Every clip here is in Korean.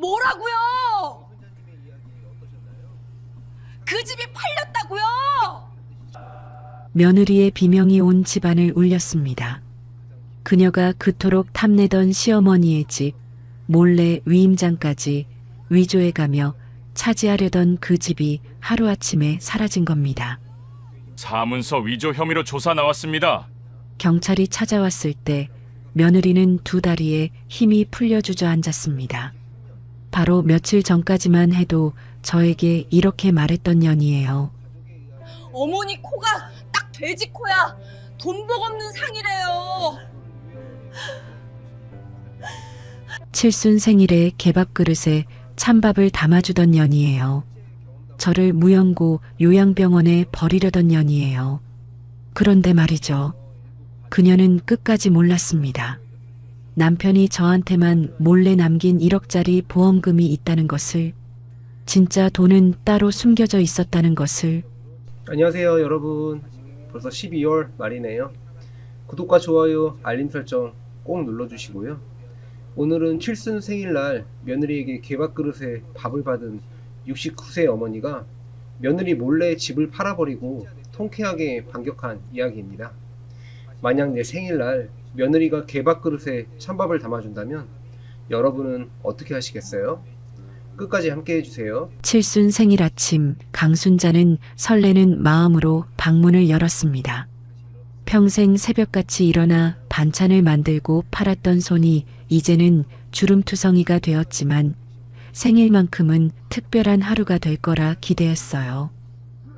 뭐라고요? 그 집이 팔렸다고요? 며느리의 비명이 온 집안을 울렸습니다. 그녀가 그토록 탐내던 시어머니의 집, 몰래 위임장까지 위조해가며 차지하려던 그 집이 하루아침에 사라진 겁니다. 사문서 위조 혐의로 조사 나왔습니다. 경찰이 찾아왔을 때 며느리는 두 다리에 힘이 풀려 주저앉았습니다. 바로 며칠 전까지만 해도 저에게 이렇게 말했던 년이에요. 어머니 코가 딱 돼지 코야. 돈복 없는 상이래요. 칠순 생일에 개밥 그릇에 찬밥을 담아주던 년이에요. 저를 무연고 요양병원에 버리려던 년이에요. 그런데 말이죠. 그녀는 끝까지 몰랐습니다. 남편이 저한테만 몰래 남긴 1억짜리 보험금이 있다는 것을, 진짜 돈은 따로 숨겨져 있었다는 것을. 안녕하세요 여러분. 벌써 12월 말이네요. 구독과 좋아요, 알림 설정 꼭 눌러주시고요. 오늘은 칠순 생일날 며느리에게 개밥그릇에 밥을 받은 69세 어머니가 며느리 몰래 집을 팔아버리고 통쾌하게 반격한 이야기입니다. 만약 내 생일날 며느리가 개밥그릇에 찬밥을 담아준다면 여러분은 어떻게 하시겠어요? 끝까지 함께 해주세요. 칠순 생일 아침, 강순자는 설레는 마음으로 방문을 열었습니다. 평생 새벽같이 일어나 반찬을 만들고 팔았던 손이 이제는 주름투성이가 되었지만 생일만큼은 특별한 하루가 될 거라 기대했어요.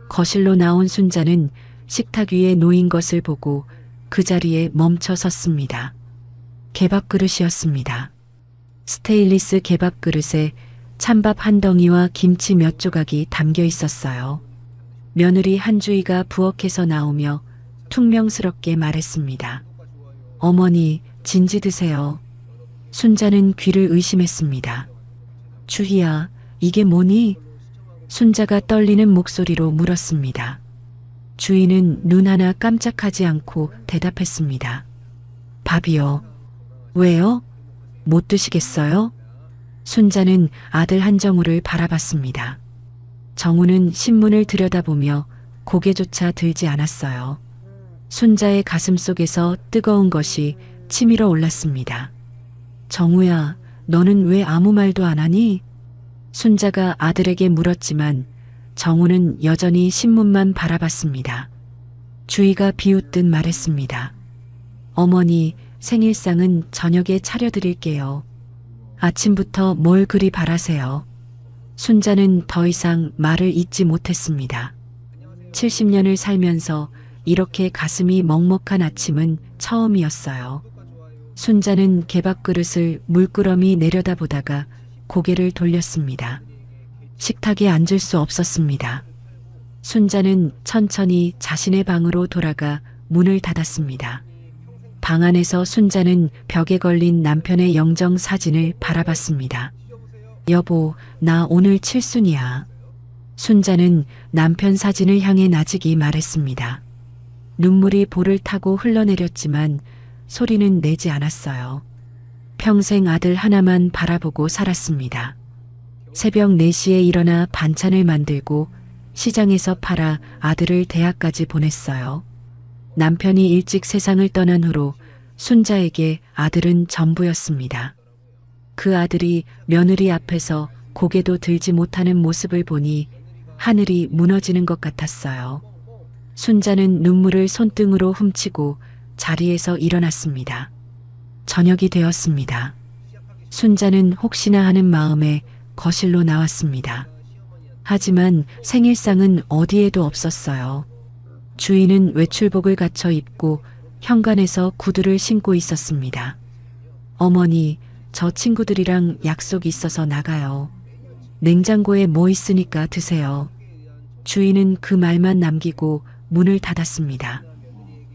거실로 나온 순자는 식탁 위에 놓인 것을 보고 그 자리에 멈춰 섰습니다. 개밥그릇이었습니다. 스테인리스 개밥그릇에 찬밥 한 덩이와 김치 몇 조각이 담겨 있었어요. 며느리 한주희가 부엌에서 나오며 퉁명스럽게 말했습니다. 어머니, 진지 드세요. 순자는 귀를 의심했습니다. 주희야, 이게 뭐니? 순자가 떨리는 목소리로 물었습니다. 주희는 눈 하나 깜짝하지 않고 대답했습니다. 밥이요. 왜요? 못 드시겠어요? 순자는 아들 한정우를 바라봤습니다. 정우는 신문을 들여다보며 고개조차 들지 않았어요. 순자의 가슴속에서 뜨거운 것이 치밀어 올랐습니다. 정우야, 너는 왜 아무 말도 안 하니? 순자가 아들에게 물었지만 정우는 여전히 신문만 바라봤습니다. 주희가 비웃듯 말했습니다. 어머니, 생일상은 저녁에 차려드릴게요. 아침부터 뭘 그리 바라세요. 순자는 더 이상 말을 잇지 못했습니다. 70년을 살면서 이렇게 가슴이 먹먹한 아침은 처음이었어요. 순자는 개밥그릇을 물끄러미 내려다보다가 고개를 돌렸습니다. 식탁에 앉을 수 없었습니다. 순자는 천천히 자신의 방으로 돌아가 문을 닫았습니다. 방 안에서 순자는 벽에 걸린 남편의 영정 사진을 바라봤습니다. 여보, 나 오늘 칠순이야. 순자는 남편 사진을 향해 나직이 말했습니다. 눈물이 볼을 타고 흘러내렸지만 소리는 내지 않았어요. 평생 아들 하나만 바라보고 살았습니다. 새벽 4시에 일어나 반찬을 만들고 시장에서 팔아 아들을 대학까지 보냈어요. 남편이 일찍 세상을 떠난 후로 순자에게 아들은 전부였습니다. 그 아들이 며느리 앞에서 고개도 들지 못하는 모습을 보니 하늘이 무너지는 것 같았어요. 순자는 눈물을 손등으로 훔치고 자리에서 일어났습니다. 저녁이 되었습니다. 순자는 혹시나 하는 마음에 거실로 나왔습니다. 하지만 생일상은 어디에도 없었어요. 주인은 외출복을 갖춰 입고 현관에서 구두를 신고 있었습니다. 어머니, 저 친구들이랑 약속이 있어서 나가요. 냉장고에 뭐 있으니까 드세요. 주인은 그 말만 남기고 문을 닫았습니다.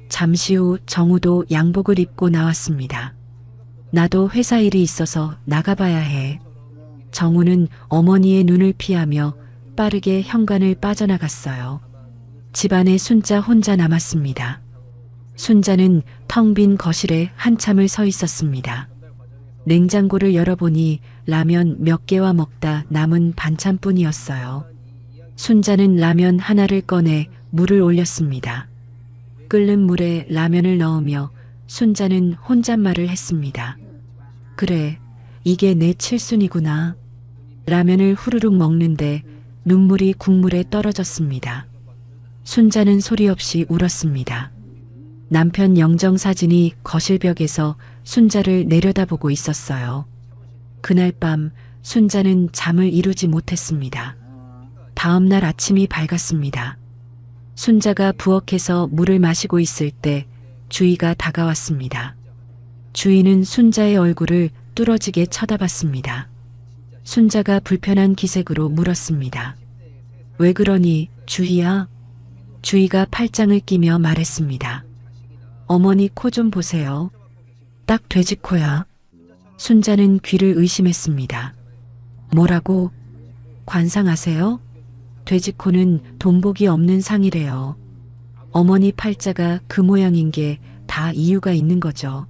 잠시 후 정우도 양복을 입고 나왔습니다. 나도 회사 일이 있어서 나가봐야 해. 정우는 어머니의 눈을 피하며 빠르게 현관을 빠져나갔어요. 집안에 순자 혼자 남았습니다. 순자는 텅 빈 거실에 한참을 서 있었습니다. 냉장고를 열어보니 라면 몇 개와 먹다 남은 반찬뿐이었어요. 순자는 라면 하나를 꺼내 물을 올렸습니다. 끓는 물에 라면을 넣으며 순자는 혼잣말을 했습니다. 그래, 이게 내 칠순이구나. 라면을 후루룩 먹는데 눈물이 국물에 떨어졌습니다. 순자는 소리 없이 울었습니다. 남편 영정사진이 거실벽에서 순자를 내려다보고 있었어요. 그날 밤 순자는 잠을 이루지 못했습니다. 다음 날 아침이 밝았습니다. 순자가 부엌에서 물을 마시고 있을 때 주희가 다가왔습니다. 주희는 순자의 얼굴을 뚫어지게 쳐다봤습니다. 순자가 불편한 기색으로 물었습니다. 왜 그러니, 주희야? 주희가 팔짱을 끼며 말했습니다. 어머니 코 좀 보세요. 딱 돼지코야. 순자는 귀를 의심했습니다. 뭐라고? 관상하세요? 돼지코는 돈복이 없는 상이래요. 어머니 팔자가 그 모양인 게 다 이유가 있는 거죠.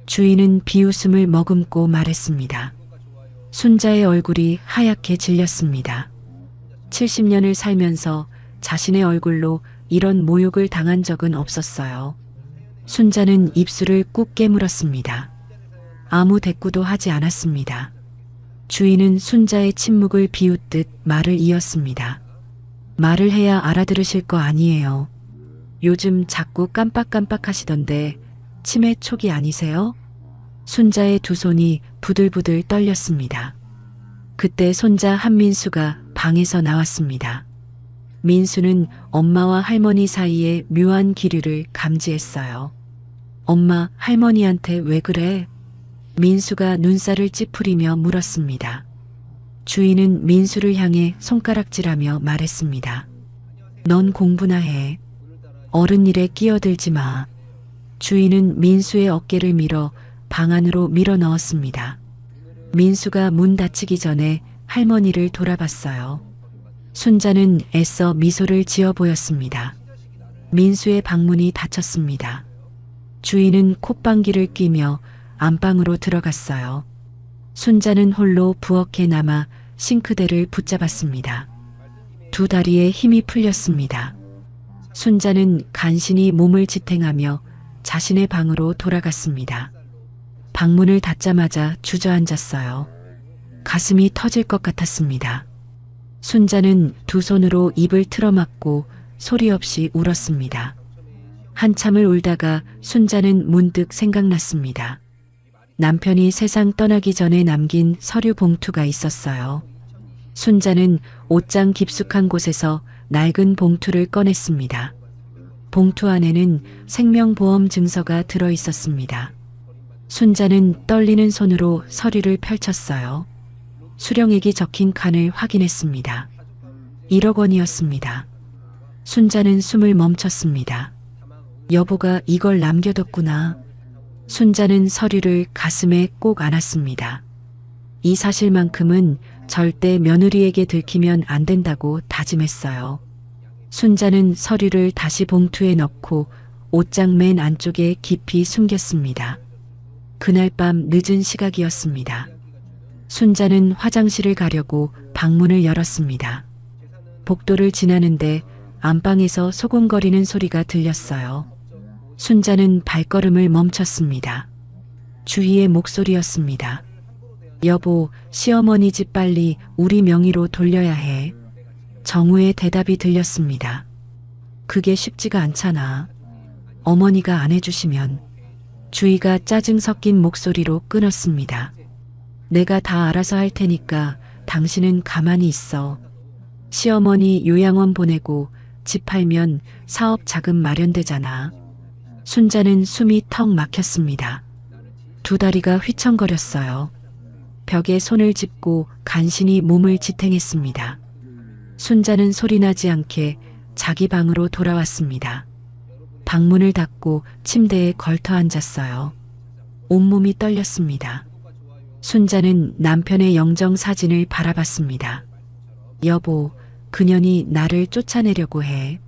주인은 비웃음을 머금고 말했습니다. 순자의 얼굴이 하얗게 질렸습니다. 70년을 살면서 자신의 얼굴로 이런 모욕을 당한 적은 없었어요. 순자는 입술을 꾹 깨물었습니다. 아무 대꾸도 하지 않았습니다. 주인은 순자의 침묵을 비웃듯 말을 이었습니다. 말을 해야 알아들으실 거 아니에요. 요즘 자꾸 깜빡깜빡 하시던데 치매 초기 아니세요? 순자의 두 손이 부들부들 떨렸습니다. 그때 손자 한민수가 방에서 나왔습니다. 민수는 엄마와 할머니 사이에 묘한 기류를 감지했어요. 엄마, 할머니한테 왜 그래? 민수가 눈살을 찌푸리며 물었습니다. 주인은 민수를 향해 손가락질하며 말했습니다. 넌 공부나 해. 어른 일에 끼어들지 마. 주인은 민수의 어깨를 밀어 방 안으로 밀어 넣었습니다. 민수가 문 닫히기 전에 할머니를 돌아봤어요. 순자는 애써 미소를 지어 보였습니다. 민수의 방문이 닫혔습니다. 주인은 콧방귀를 뀌며 안방으로 들어갔어요. 순자는 홀로 부엌에 남아 싱크대를 붙잡았습니다. 두 다리에 힘이 풀렸습니다. 순자는 간신히 몸을 지탱하며 자신의 방으로 돌아갔습니다. 방문을 닫자마자 주저앉았어요. 가슴이 터질 것 같았습니다. 순자는 두 손으로 입을 틀어막고 소리 없이 울었습니다. 한참을 울다가 순자는 문득 생각났습니다. 남편이 세상 떠나기 전에 남긴 서류 봉투가 있었어요. 순자는 옷장 깊숙한 곳에서 낡은 봉투를 꺼냈습니다. 봉투 안에는 생명보험 증서가 들어 있었습니다. 순자는 떨리는 손으로 서류를 펼쳤어요. 수령액이 적힌 칸을 확인했습니다. 1억 원이었습니다. 순자는 숨을 멈췄습니다. 여보가 이걸 남겨뒀구나. 순자는 서류를 가슴에 꼭 안았습니다. 이 사실만큼은 절대 며느리에게 들키면 안 된다고 다짐했어요. 순자는 서류를 다시 봉투에 넣고 옷장 맨 안쪽에 깊이 숨겼습니다. 그날 밤 늦은 시각이었습니다. 순자는 화장실을 가려고 방문을 열었습니다. 복도를 지나는데 안방에서 소곤거리는 소리가 들렸어요. 순자는 발걸음을 멈췄습니다. 주희의 목소리였습니다. 여보, 시어머니 집 빨리 우리 명의로 돌려야 해. 정우의 대답이 들렸습니다. 그게 쉽지가 않잖아. 어머니가 안 해주시면. 주희가 짜증 섞인 목소리로 끊었습니다. 내가 다 알아서 할 테니까 당신은 가만히 있어. 시어머니 요양원 보내고 집 팔면 사업 자금 마련되잖아. 순자는 숨이 턱 막혔습니다. 두 다리가 휘청거렸어요. 벽에 손을 짚고 간신히 몸을 지탱했습니다. 순자는 소리나지 않게 자기 방으로 돌아왔습니다. 방문을 닫고 침대에 걸터 앉았어요. 온몸이 떨렸습니다. 순자는 남편의 영정 사진을 바라봤습니다. 여보, 그년이 나를 쫓아내려고 해.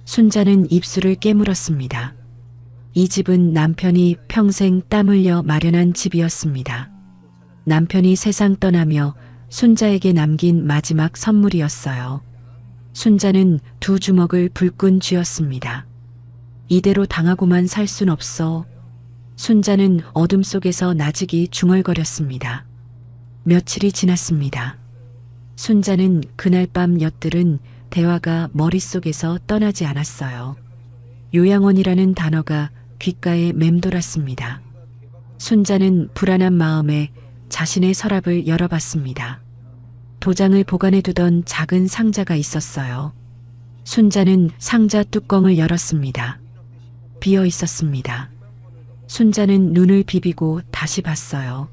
순자는 입술을 깨물었습니다. 이 집은 남편이 평생 땀 흘려 마련한 집이었습니다. 남편이 세상 떠나며 순자에게 남긴 마지막 선물이었어요. 순자는 두 주먹을 불끈 쥐었습니다. 이대로 당하고만 살 순 없어. 순자는 어둠 속에서 나직이 중얼거렸습니다. 며칠이 지났습니다. 순자는 그날 밤 엿들은 대화가 머릿속에서 떠나지 않았어요. 요양원이라는 단어가 귓가에 맴돌았습니다. 순자는 불안한 마음에 자신의 서랍을 열어봤습니다. 도장을 보관해두던 작은 상자가 있었어요. 순자는 상자 뚜껑을 열었습니다. 비어 있었습니다. 순자는 눈을 비비고 다시 봤어요.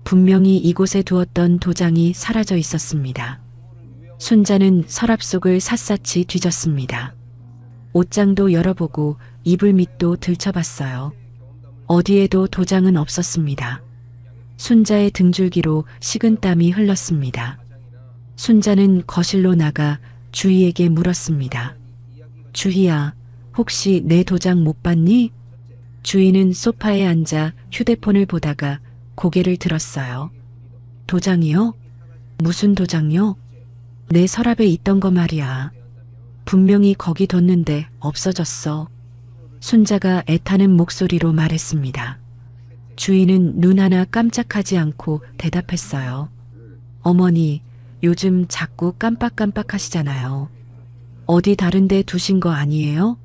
분명히 이곳에 두었던 도장이 사라져 있었습니다. 순자는 서랍 속을 샅샅이 뒤졌습니다. 옷장도 열어보고 이불 밑도 들춰봤어요. 어디에도 도장은 없었습니다. 순자의 등줄기로 식은땀이 흘렀습니다. 순자는 거실로 나가 주희에게 물었습니다. 주희야, 혹시 내 도장 못 봤니? 주희는 소파에 앉아 휴대폰을 보다가 고개를 들었어요. 도장이요? 무슨 도장요? 내 서랍에 있던 거 말이야. 분명히 거기 뒀는데 없어졌어. 순자가 애타는 목소리로 말했습니다. 주희는 눈 하나 깜짝하지 않고 대답했어요. 어머니, 요즘 자꾸 깜빡깜빡 하시잖아요. 어디 다른 데 두신 거 아니에요?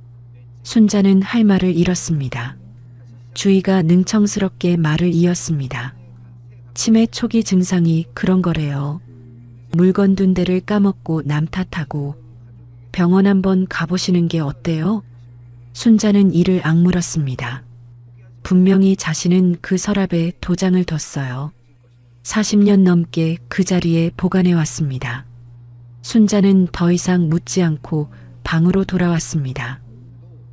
순자는 할 말을 잃었습니다. 주희가 능청스럽게 말을 이었습니다. 치매 초기 증상이 그런 거래요. 물건 둔 데를 까먹고 남 탓하고. 병원 한번 가보시는 게 어때요? 순자는 이를 악물었습니다. 분명히 자신은 그 서랍에 도장을 뒀어요. 40년 넘게 그 자리에 보관해 왔습니다. 순자는 더 이상 묻지 않고 방으로 돌아왔습니다.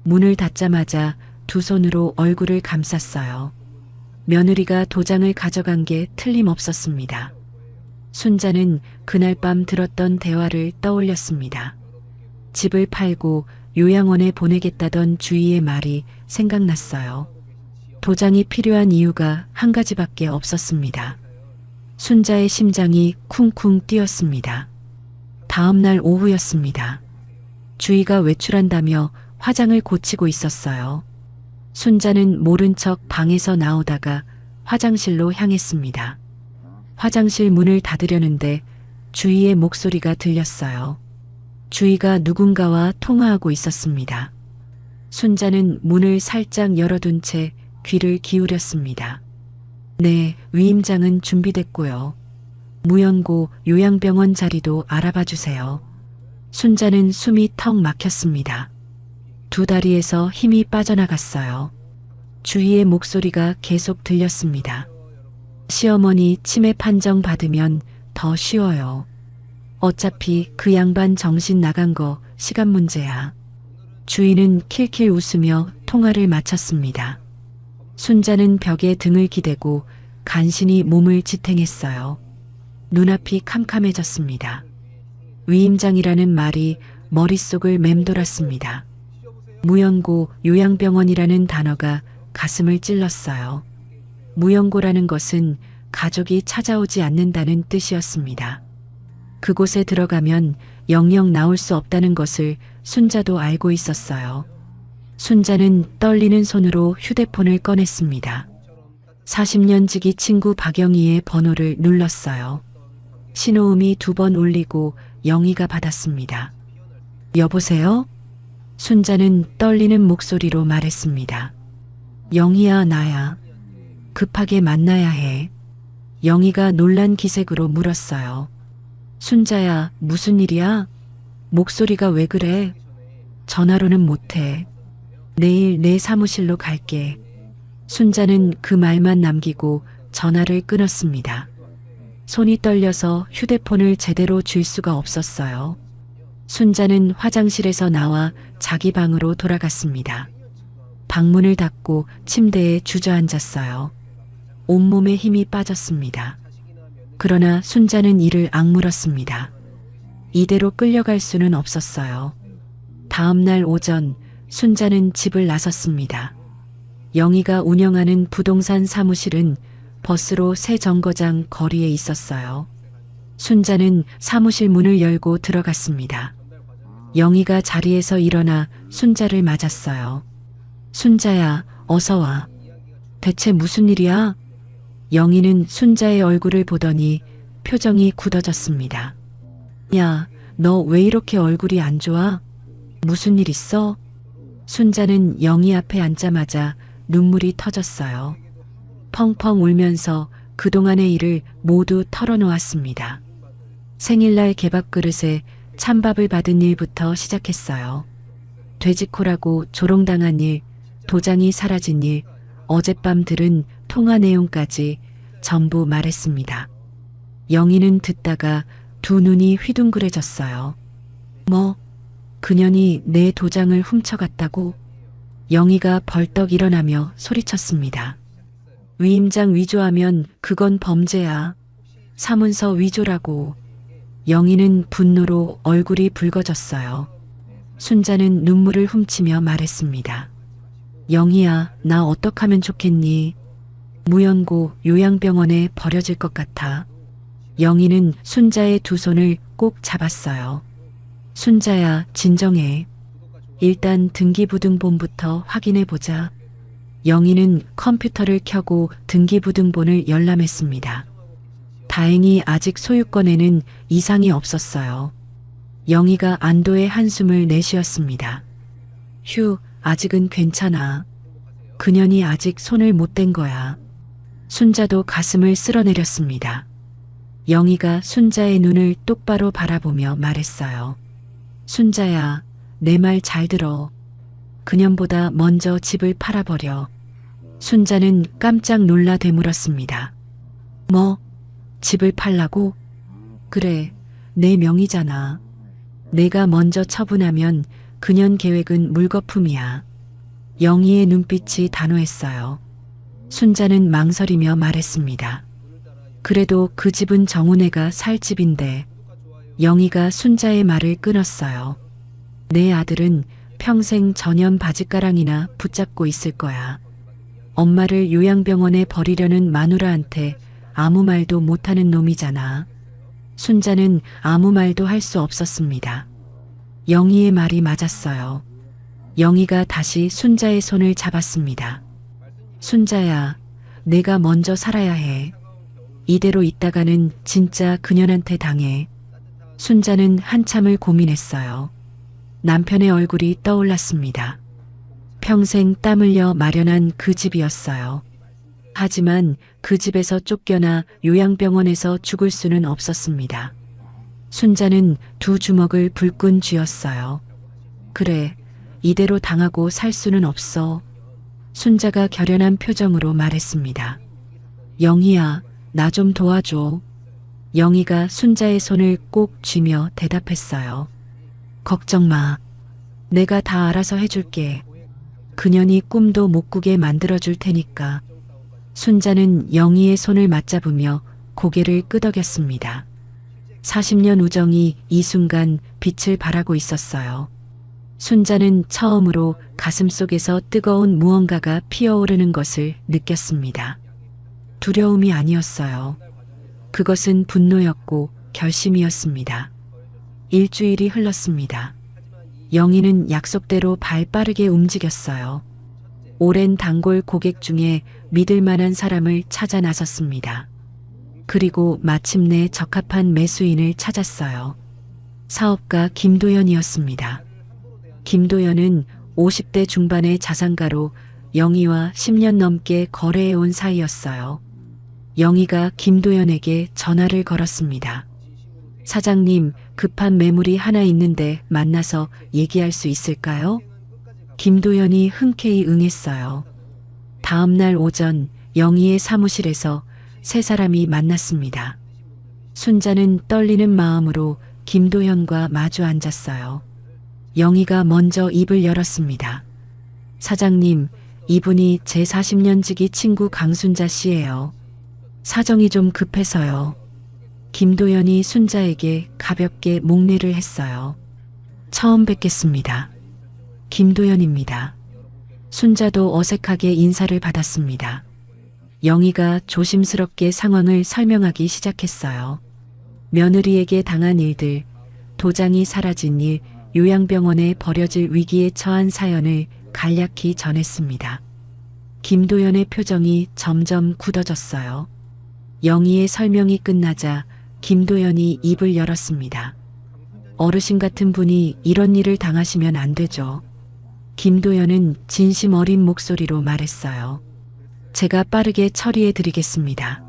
문을 닫자마자 두 손으로 얼굴을 감쌌어요. 며느리가 도장을 가져간 게 틀림없었습니다. 순자는 그날 밤 들었던 대화를 떠올렸습니다. 집을 팔고 요양원에 보내겠다던 주희의 말이 생각났어요. 도장이 필요한 이유가 한 가지밖에 없었습니다. 순자의 심장이 쿵쿵 뛰었습니다. 다음 날 오후였습니다. 주희가 외출한다며 화장을 고치고 있었어요. 순자는 모른 척 방에서 나오다가 화장실로 향했습니다. 화장실 문을 닫으려는데 주희의 목소리가 들렸어요. 주희가 누군가와 통화하고 있었습니다. 순자는 문을 살짝 열어둔 채 귀를 기울였습니다. 네, 위임장은 준비됐고요. 무연고 요양병원 자리도 알아봐 주세요. 순자는 숨이 턱 막혔습니다. 두 다리에서 힘이 빠져나갔어요. 주희의 목소리가 계속 들렸습니다. 시어머니 치매 판정 받으면 더 쉬워요. 어차피 그 양반 정신 나간 거 시간 문제야. 주희는 킬킬 웃으며 통화를 마쳤습니다. 순자는 벽에 등을 기대고 간신히 몸을 지탱했어요. 눈앞이 캄캄해졌습니다. 위임장이라는 말이 머릿속을 맴돌았습니다. 무연고 요양병원이라는 단어가 가슴을 찔렀어요. 무연고라는 것은 가족이 찾아오지 않는다는 뜻이었습니다. 그곳에 들어가면 영영 나올 수 없다는 것을 순자도 알고 있었어요. 순자는 떨리는 손으로 휴대폰을 꺼냈습니다. 40년 지기 친구 박영희의 번호를 눌렀어요. 신호음이 2번 울리고 영희가 받았습니다. 여보세요? 순자는 떨리는 목소리로 말했습니다. 영희야, 나야. 급하게 만나야 해. 영희가 놀란 기색으로 물었어요. 순자야, 무슨 일이야? 목소리가 왜 그래? 전화로는 못해. 내일 내 사무실로 갈게. 순자는 그 말만 남기고 전화를 끊었습니다. 손이 떨려서 휴대폰을 제대로 쥘 수가 없었어요. 순자는 화장실에서 나와 자기 방으로 돌아갔습니다. 방문을 닫고 침대에 주저앉았어요. 온몸에 힘이 빠졌습니다. 그러나 순자는 이를 악물었습니다. 이대로 끌려갈 수는 없었어요. 다음 날 오전 순자는 집을 나섰습니다. 영희가 운영하는 부동산 사무실은 버스로 새 정거장 거리에 있었어요. 순자는 사무실 문을 열고 들어갔습니다. 영희가 자리에서 일어나 순자를 맞았어요. 순자야, 어서 와. 대체 무슨 일이야? 영희는 순자의 얼굴을 보더니 표정이 굳어졌습니다. 야, 너 왜 이렇게 얼굴이 안 좋아? 무슨 일 있어? 순자는 영희 앞에 앉자마자 눈물이 터졌어요. 펑펑 울면서 그동안의 일을 모두 털어놓았습니다. 생일날 개밥 그릇에 찬밥을 받은 일부터 시작했어요. 돼지코라고 조롱당한 일, 도장이 사라진 일, 어젯밤 들은 통화 내용까지 전부 말했습니다. 영희는 듣다가 두 눈이 휘둥그레졌어요. 뭐? 그년이 내 도장을 훔쳐갔다고? 영희가 벌떡 일어나며 소리쳤습니다. 위임장 위조하면 그건 범죄야. 사문서 위조라고. 영희는 분노로 얼굴이 붉어졌어요. 순자는 눈물을 훔치며 말했습니다. 영희야, 나 어떡하면 좋겠니? 무연고 요양병원에 버려질 것 같아. 영희는 순자의 두 손을 꼭 잡았어요. 순자야, 진정해. 일단 등기부등본부터 확인해보자. 영희는 컴퓨터를 켜고 등기부등본을 열람했습니다. 다행히 아직 소유권에는 이상이 없었어요. 영희가 안도의 한숨을 내쉬었습니다. 휴, 아직은 괜찮아. 그년이 아직 손을 못 댄 거야. 순자도 가슴을 쓸어내렸습니다. 영희가 순자의 눈을 똑바로 바라보며 말했어요. 순자야, 내 말 잘 들어. 그년보다 먼저 집을 팔아버려. 순자는 깜짝 놀라 되물었습니다. 뭐? 집을 팔라고? 그래, 내 명의잖아. 내가 먼저 처분하면 그년 계획은 물거품이야. 영희의 눈빛이 단호했어요. 순자는 망설이며 말했습니다. 그래도 그 집은 정훈애가 살 집인데. 영희가 순자의 말을 끊었어요. 내 아들은 평생 전염 바짓가랑이나 붙잡고 있을 거야. 엄마를 요양병원에 버리려는 마누라한테 아무 말도 못하는 놈이잖아. 순자는 아무 말도 할 수 없었습니다. 영희의 말이 맞았어요. 영희가 다시 순자의 손을 잡았습니다. 순자야, 내가 먼저 살아야 해. 이대로 있다가는 진짜 그년한테 당해. 순자는 한참을 고민했어요. 남편의 얼굴이 떠올랐습니다. 평생 땀 흘려 마련한 그 집이었어요. 하지만 그 집에서 쫓겨나 요양병원에서 죽을 수는 없었습니다. 순자는 두 주먹을 불끈 쥐었어요. 그래, 이대로 당하고 살 수는 없어. 순자가 결연한 표정으로 말했습니다. 영희야, 나 좀 도와줘. 영희가 순자의 손을 꼭 쥐며 대답했어요. 걱정 마. 내가 다 알아서 해줄게. 그년이 꿈도 못 꾸게 만들어줄 테니까. 순자는 영희의 손을 맞잡으며 고개를 끄덕였습니다. 40년 우정이 이 순간 빛을 발하고 있었어요. 순자는 처음으로 가슴속에서 뜨거운 무언가가 피어오르는 것을 느꼈습니다. 두려움이 아니었어요. 그것은 분노였고 결심이었습니다. 일주일이 흘렀습니다. 영희는 약속대로 발 빠르게 움직였어요. 오랜 단골 고객 중에 믿을 만한 사람을 찾아 나섰습니다. 그리고 마침내 적합한 매수인을 찾았어요. 사업가 김도연이었습니다. 김도연은 50대 중반의 자산가로 영희와 10년 넘게 거래해온 사이였어요. 영희가 김도연에게 전화를 걸었습니다. 사장님, 급한 매물이 하나 있는데 만나서 얘기할 수 있을까요? 김도연이 흔쾌히 응했어요. 다음 날 오전 영희의 사무실에서 세 사람이 만났습니다. 순자는 떨리는 마음으로 김도연과 마주 앉았어요. 영희가 먼저 입을 열었습니다. 사장님, 이분이 제 40년 지기 친구 강순자 씨예요. 사정이 좀 급해서요. 김도연이 순자에게 가볍게 목례를 했어요. 처음 뵙겠습니다. 김도연입니다. 순자도 어색하게 인사를 받았습니다. 영희가 조심스럽게 상황을 설명하기 시작했어요. 며느리에게 당한 일들, 도장이 사라진 일, 요양병원에 버려질 위기에 처한 사연을 간략히 전했습니다. 김도연의 표정이 점점 굳어졌어요. 영희의 설명이 끝나자 김도연이 입을 열었습니다. 어르신 같은 분이 이런 일을 당하시면 안 되죠. 김도연은 진심 어린 목소리로 말했어요. 제가 빠르게 처리해 드리겠습니다.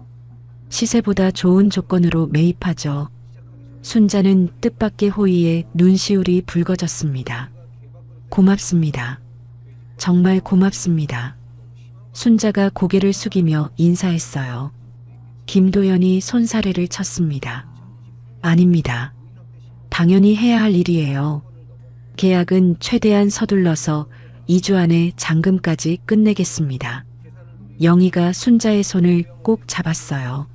시세보다 좋은 조건으로 매입하죠. 순자는 뜻밖의 호의에 눈시울이 붉어졌습니다. 고맙습니다. 정말 고맙습니다. 순자가 고개를 숙이며 인사했어요. 김도연이 손사래를 쳤습니다. 아닙니다. 당연히 해야 할 일이에요. 계약은 최대한 서둘러서 2주 안에 잔금까지 끝내겠습니다. 영희가 순자의 손을 꼭 잡았어요.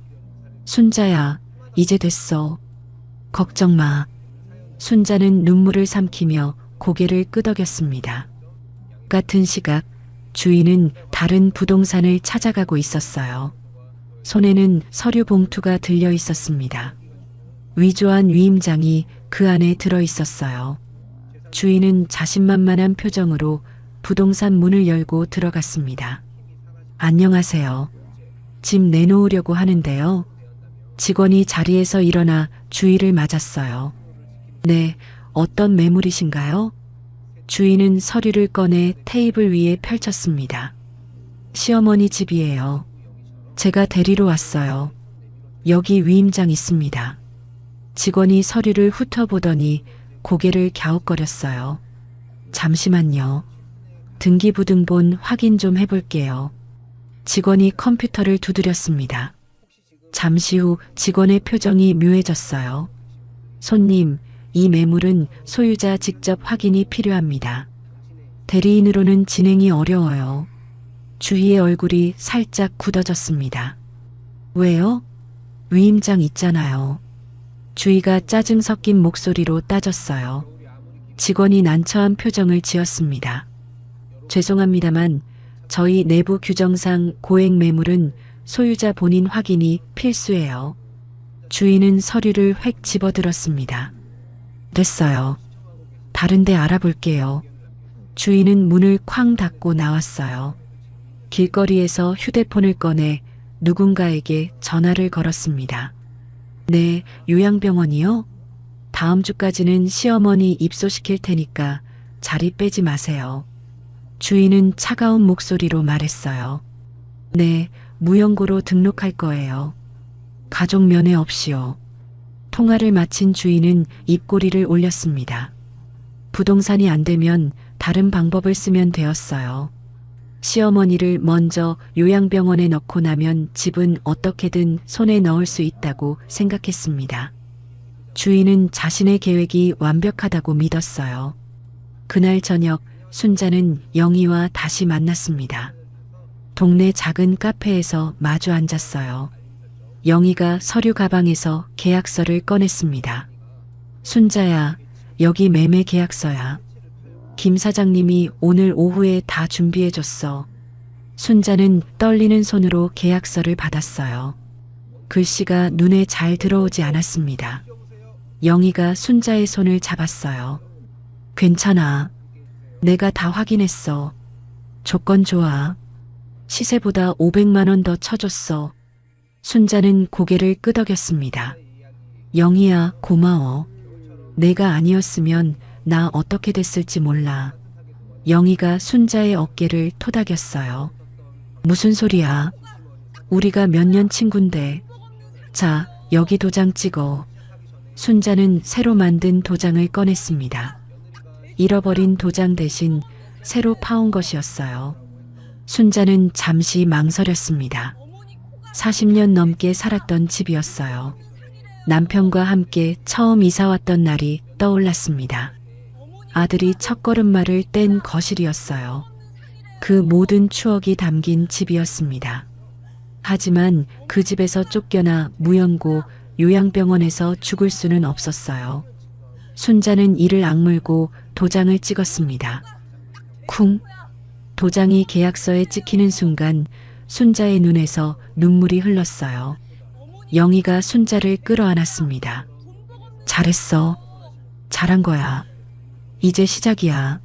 순자야, 이제 됐어. 걱정 마. 순자는 눈물을 삼키며 고개를 끄덕였습니다. 같은 시각 주인은 다른 부동산을 찾아가고 있었어요. 손에는 서류 봉투가 들려 있었습니다. 위조한 위임장이 그 안에 들어 있었어요. 주인은 자신만만한 표정으로 부동산 문을 열고 들어갔습니다. 안녕하세요. 집 내놓으려고 하는데요. 직원이 자리에서 일어나 주의를 맞았어요. 네, 어떤 매물이신가요? 주인은 서류를 꺼내 테이블 위에 펼쳤습니다. 시어머니 집이에요. 제가 데리러 왔어요. 여기 위임장 있습니다. 직원이 서류를 훑어보더니 고개를 갸웃거렸어요. 잠시만요. 등기부등본 확인 좀 해볼게요. 직원이 컴퓨터를 두드렸습니다. 잠시 후 직원의 표정이 묘해졌어요. 손님, 이 매물은 소유자 직접 확인이 필요합니다. 대리인으로는 진행이 어려워요. 주희의 얼굴이 살짝 굳어졌습니다. 왜요? 위임장 있잖아요. 주희가 짜증 섞인 목소리로 따졌어요. 직원이 난처한 표정을 지었습니다. 죄송합니다만 저희 내부 규정상 고액 매물은 소유자 본인 확인이 필수예요. 주인은 서류를 획 집어들었습니다. 됐어요. 다른 데 알아볼게요. 주인은 문을 쾅 닫고 나왔어요. 길거리에서 휴대폰을 꺼내 누군가에게 전화를 걸었습니다. 네, 요양병원이요? 다음 주까지는 시어머니 입소시킬 테니까 자리 빼지 마세요. 주인은 차가운 목소리로 말했어요. 네, 무연고로 등록할 거예요. 가족 면회 없이요. 통화를 마친 주인은 입꼬리를 올렸습니다. 부동산이 안 되면 다른 방법을 쓰면 되었어요. 시어머니를 먼저 요양병원에 넣고 나면 집은 어떻게든 손에 넣을 수 있다고 생각했습니다. 주인은 자신의 계획이 완벽하다고 믿었어요. 그날 저녁 순자는 영희와 다시 만났습니다. 동네 작은 카페에서 마주 앉았어요. 영희가 서류 가방에서 계약서를 꺼냈습니다. 순자야, 여기 매매 계약서야. 김 사장님이 오늘 오후에 다 준비해줬어. 순자는 떨리는 손으로 계약서를 받았어요. 글씨가 눈에 잘 들어오지 않았습니다. 영희가 순자의 손을 잡았어요. 괜찮아. 내가 다 확인했어. 조건 좋아. 시세보다 500만 원 더 쳐줬어. 순자는 고개를 끄덕였습니다. 영희야, 고마워. 내가 아니었으면 나 어떻게 됐을지 몰라. 영희가 순자의 어깨를 토닥였어요. 무슨 소리야? 우리가 몇 년 친군데. 자, 여기 도장 찍어. 순자는 새로 만든 도장을 꺼냈습니다. 잃어버린 도장 대신 새로 파온 것이었어요. 순자는 잠시 망설였습니다. 40년 넘게 살았던 집이었어요. 남편과 함께 처음 이사 왔던 날이 떠올랐습니다. 아들이 첫걸음마를 뗀 거실이었어요. 그 모든 추억이 담긴 집이었습니다. 하지만 그 집에서 쫓겨나 무연고 요양병원에서 죽을 수는 없었어요. 순자는 이를 악물고 도장을 찍었습니다. 쿵! 도장이 계약서에 찍히는 순간 순자의 눈에서 눈물이 흘렀어요. 영희가 순자를 끌어안았습니다. 잘했어. 잘한 거야. 이제 시작이야.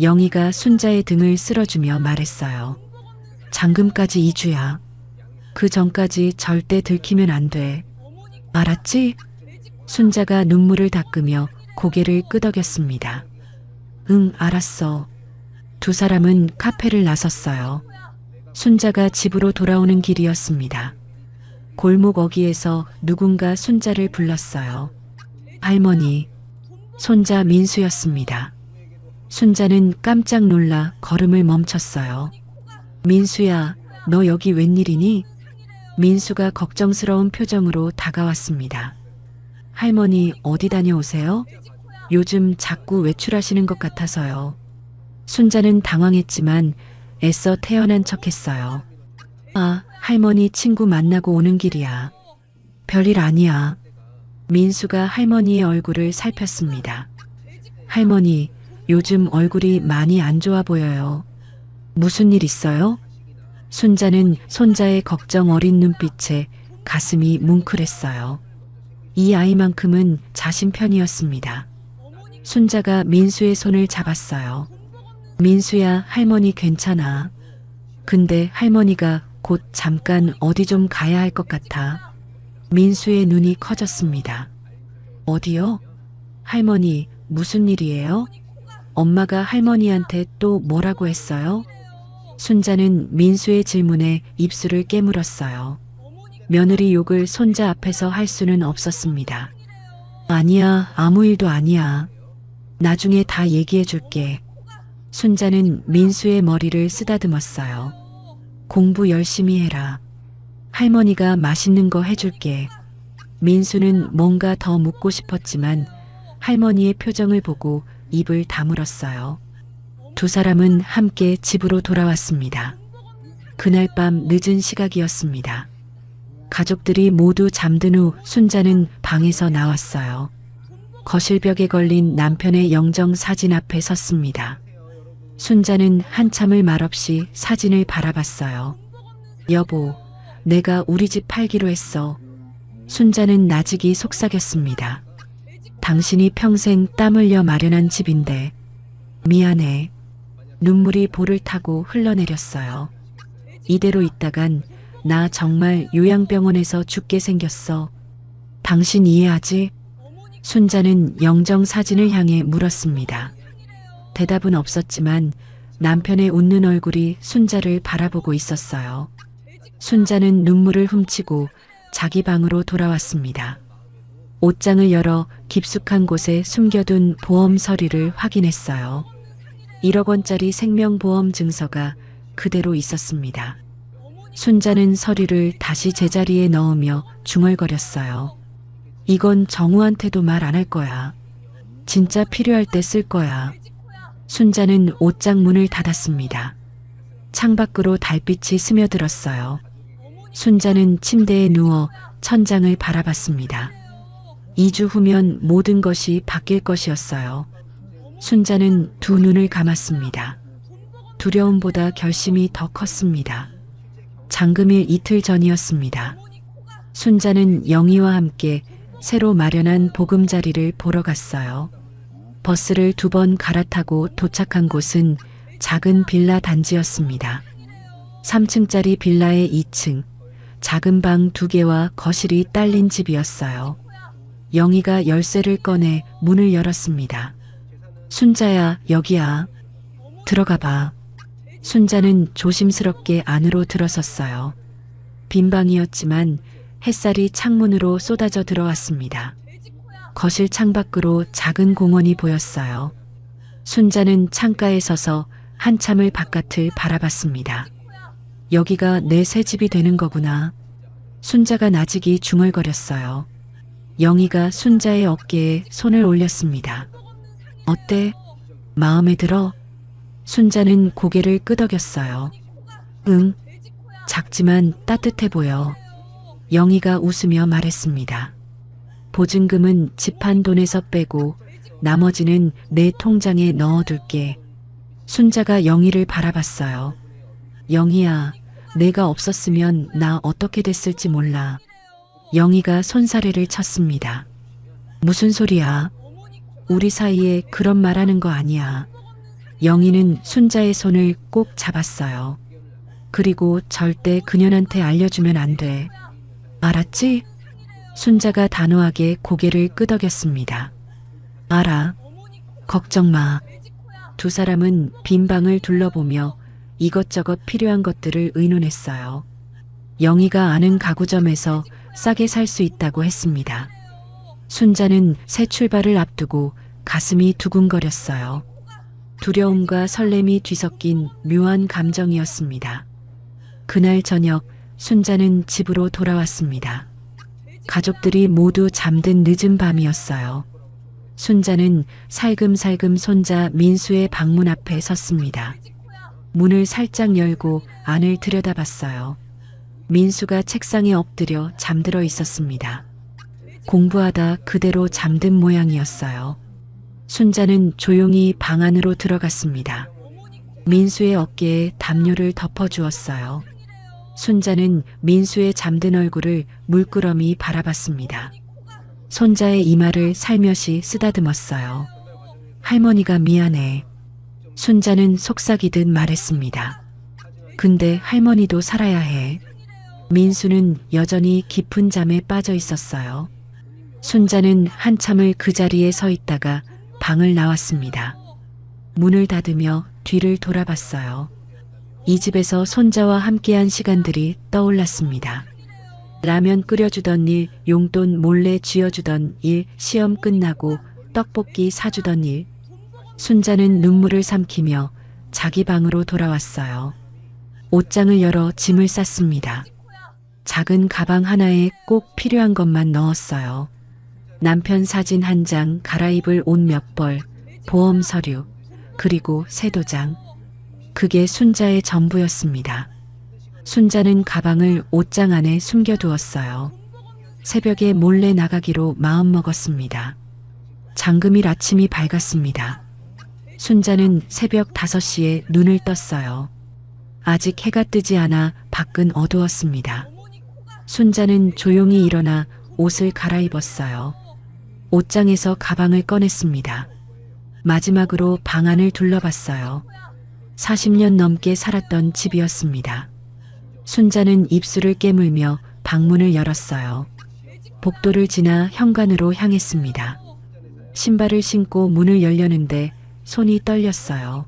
영희가 순자의 등을 쓸어주며 말했어요. 장금까지 2주야. 그 전까지 절대 들키면 안 돼. 알았지? 순자가 눈물을 닦으며 고개를 끄덕였습니다. 응, 알았어. 두 사람은 카페를 나섰어요. 순자가 집으로 돌아오는 길이었습니다. 골목 어귀에서 누군가 순자를 불렀어요. 할머니, 손자 민수였습니다. 순자는 깜짝 놀라 걸음을 멈췄어요. 민수야, 너 여기 웬일이니? 민수가 걱정스러운 표정으로 다가왔습니다. 할머니, 어디 다녀오세요? 요즘 자꾸 외출하시는 것 같아서요. 순자는 당황했지만 애써 태어난 척했어요. 아, 할머니 친구 만나고 오는 길이야. 별일 아니야. 민수가 할머니의 얼굴을 살폈습니다. 할머니, 요즘 얼굴이 많이 안 좋아 보여요. 무슨 일 있어요? 순자는 손자의 걱정 어린 눈빛에 가슴이 뭉클했어요. 이 아이만큼은 자신 편이었습니다. 순자가 민수의 손을 잡았어요. 민수야, 할머니 괜찮아. 근데 할머니가 곧 잠깐 어디 좀 가야 할 것 같아. 민수의 눈이 커졌습니다. 어디요? 할머니, 무슨 일이에요? 엄마가 할머니한테 또 뭐라고 했어요? 순자는 민수의 질문에 입술을 깨물었어요. 며느리 욕을 손자 앞에서 할 수는 없었습니다. 아니야, 아무 일도 아니야. 나중에 다 얘기해 줄게. 순자는 민수의 머리를 쓰다듬었어요. 공부 열심히 해라. 할머니가 맛있는 거 해줄게. 민수는 뭔가 더 묻고 싶었지만 할머니의 표정을 보고 입을 다물었어요. 두 사람은 함께 집으로 돌아왔습니다. 그날 밤 늦은 시각이었습니다. 가족들이 모두 잠든 후 순자는 방에서 나왔어요. 거실벽에 걸린 남편의 영정 사진 앞에 섰습니다. 순자는 한참을 말없이 사진을 바라봤어요. 여보, 내가 우리 집 팔기로 했어. 순자는 나직이 속삭였습니다. 당신이 평생 땀 흘려 마련한 집인데 미안해. 눈물이 볼을 타고 흘러내렸어요. 이대로 있다간 나 정말 요양병원에서 죽게 생겼어. 당신 이해하지? 순자는 영정 사진을 향해 물었습니다. 대답은 없었지만 남편의 웃는 얼굴이 순자를 바라보고 있었어요. 순자는 눈물을 훔치고 자기 방으로 돌아왔습니다. 옷장을 열어 깊숙한 곳에 숨겨둔 보험 서류를 확인했어요. 1억 원짜리 생명보험 증서가 그대로 있었습니다. 순자는 서류를 다시 제자리에 넣으며 중얼거렸어요. 이건 정우한테도 말 안 할 거야. 진짜 필요할 때 쓸 거야. 순자는 옷장 문을 닫았습니다. 창밖으로 달빛이 스며들었어요. 순자는 침대에 누워 천장을 바라봤습니다. 2주 후면 모든 것이 바뀔 것이었어요. 순자는 두 눈을 감았습니다. 두려움보다 결심이 더 컸습니다. 장금일 이틀 전이었습니다. 순자는 영희와 함께 새로 마련한 보금자리를 보러 갔어요. 버스를 2번 갈아타고 도착한 곳은 작은 빌라 단지였습니다. 3층짜리 빌라의 2층, 작은 방 2개와 거실이 딸린 집이었어요. 영희가 열쇠를 꺼내 문을 열었습니다. 순자야, 여기야. 들어가 봐. 순자는 조심스럽게 안으로 들어섰어요. 빈 방이었지만 햇살이 창문으로 쏟아져 들어왔습니다. 거실 창밖으로 작은 공원이 보였어요. 순자는 창가에 서서 한참을 바깥을 바라봤습니다. 여기가 내 새 집이 되는 거구나. 순자가 나직이 중얼거렸어요. 영희가 순자의 어깨에 손을 올렸습니다. 어때? 마음에 들어? 순자는 고개를 끄덕였어요. 응, 작지만 따뜻해 보여. 영희가 웃으며 말했습니다. 보증금은 집한 돈에서 빼고 나머지는 내 통장에 넣어둘게. 순자가 영희를 바라봤어요. 영희야, 내가 없었으면 나 어떻게 됐을지 몰라. 영희가 손사래를 쳤습니다. 무슨 소리야? 우리 사이에 그런 말하는 거 아니야. 영희는 순자의 손을 꼭 잡았어요. 그리고 절대 그년한테 알려주면 안 돼. 알았지? 순자가 단호하게 고개를 끄덕였습니다. 알아. 걱정 마. 두 사람은 빈 방을 둘러보며 이것저것 필요한 것들을 의논했어요. 영희가 아는 가구점에서 싸게 살 수 있다고 했습니다. 순자는 새 출발을 앞두고 가슴이 두근거렸어요. 두려움과 설렘이 뒤섞인 묘한 감정이었습니다. 그날 저녁 순자는 집으로 돌아왔습니다. 가족들이 모두 잠든 늦은 밤이었어요. 순자는 살금살금 손자 민수의 방문 앞에 섰습니다. 문을 살짝 열고 안을 들여다봤어요. 민수가 책상에 엎드려 잠들어 있었습니다. 공부하다 그대로 잠든 모양이었어요. 순자는 조용히 방 안으로 들어갔습니다. 민수의 어깨에 담요를 덮어주었어요. 순자는 민수의 잠든 얼굴을 물끄러미 바라봤습니다. 손자의 이마를 살며시 쓰다듬었어요. 할머니가 미안해. 순자는 속삭이듯 말했습니다. 근데 할머니도 살아야 해. 민수는 여전히 깊은 잠에 빠져 있었어요. 순자는 한참을 그 자리에 서 있다가 방을 나왔습니다. 문을 닫으며 뒤를 돌아봤어요. 이 집에서 손자와 함께한 시간들이 떠올랐습니다. 라면 끓여주던 일, 용돈 몰래 쥐어주던 일, 시험 끝나고 떡볶이 사주던 일. 순자는 눈물을 삼키며 자기 방으로 돌아왔어요. 옷장을 열어 짐을 쌌습니다. 작은 가방 하나에 꼭 필요한 것만 넣었어요. 남편 사진 한 장, 갈아입을 옷 몇 벌, 보험 서류, 그리고 새 도장. 그게 순자의 전부였습니다. 순자는 가방을 옷장 안에 숨겨두었어요. 새벽에 몰래 나가기로 마음먹었습니다. 장금일 아침이 밝았습니다. 순자는 새벽 5시에 눈을 떴어요. 아직 해가 뜨지 않아 밖은 어두웠습니다. 순자는 조용히 일어나 옷을 갈아입었어요. 옷장에서 가방을 꺼냈습니다. 마지막으로 방 안을 둘러봤어요. 40년 넘게 살았던 집이었습니다. 순자는 입술을 깨물며 방문을 열었어요. 복도를 지나 현관으로 향했습니다. 신발을 신고 문을 열려는데 손이 떨렸어요.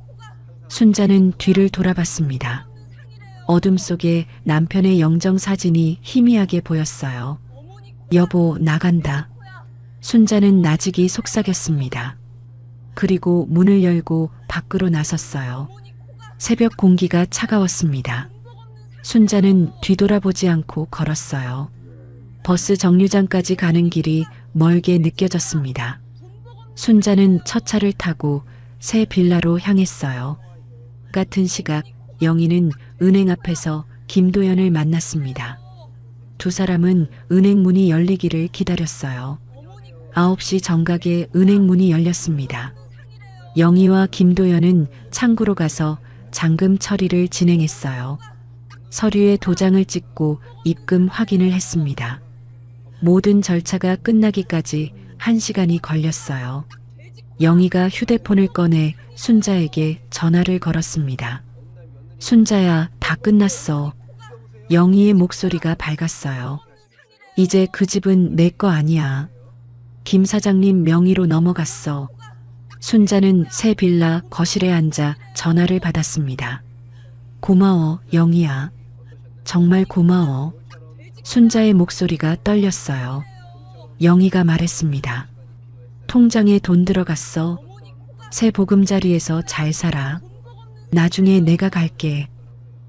순자는 뒤를 돌아봤습니다. 어둠 속에 남편의 영정 사진이 희미하게 보였어요. 여보, 나간다. 순자는 나직이 속삭였습니다. 그리고 문을 열고 밖으로 나섰어요. 새벽 공기가 차가웠습니다. 순자는 뒤돌아보지 않고 걸었어요. 버스 정류장까지 가는 길이 멀게 느껴졌습니다. 순자는 첫 차를 타고 새 빌라로 향했어요. 같은 시각 영희는 은행 앞에서 김도연을 만났습니다. 두 사람은 은행 문이 열리기를 기다렸어요. 9시 정각에 은행 문이 열렸습니다. 영희와 김도연은 창구로 가서 잔금 처리를 진행했어요. 서류에 도장을 찍고 입금 확인을 했습니다. 모든 절차가 끝나기까지 1시간이 걸렸어요. 영희가 휴대폰을 꺼내 순자에게 전화를 걸었습니다. 순자야, 다 끝났어. 영희의 목소리가 밝았어요. 이제 그 집은 내 거 아니야. 김 사장님 명의로 넘어갔어. 순자는 새 빌라 거실에 앉아 전화를 받았습니다. 고마워, 영희야. 정말 고마워. 순자의 목소리가 떨렸어요. 영희가 말했습니다. 통장에 돈 들어갔어. 새 보금자리에서 잘 살아. 나중에 내가 갈게.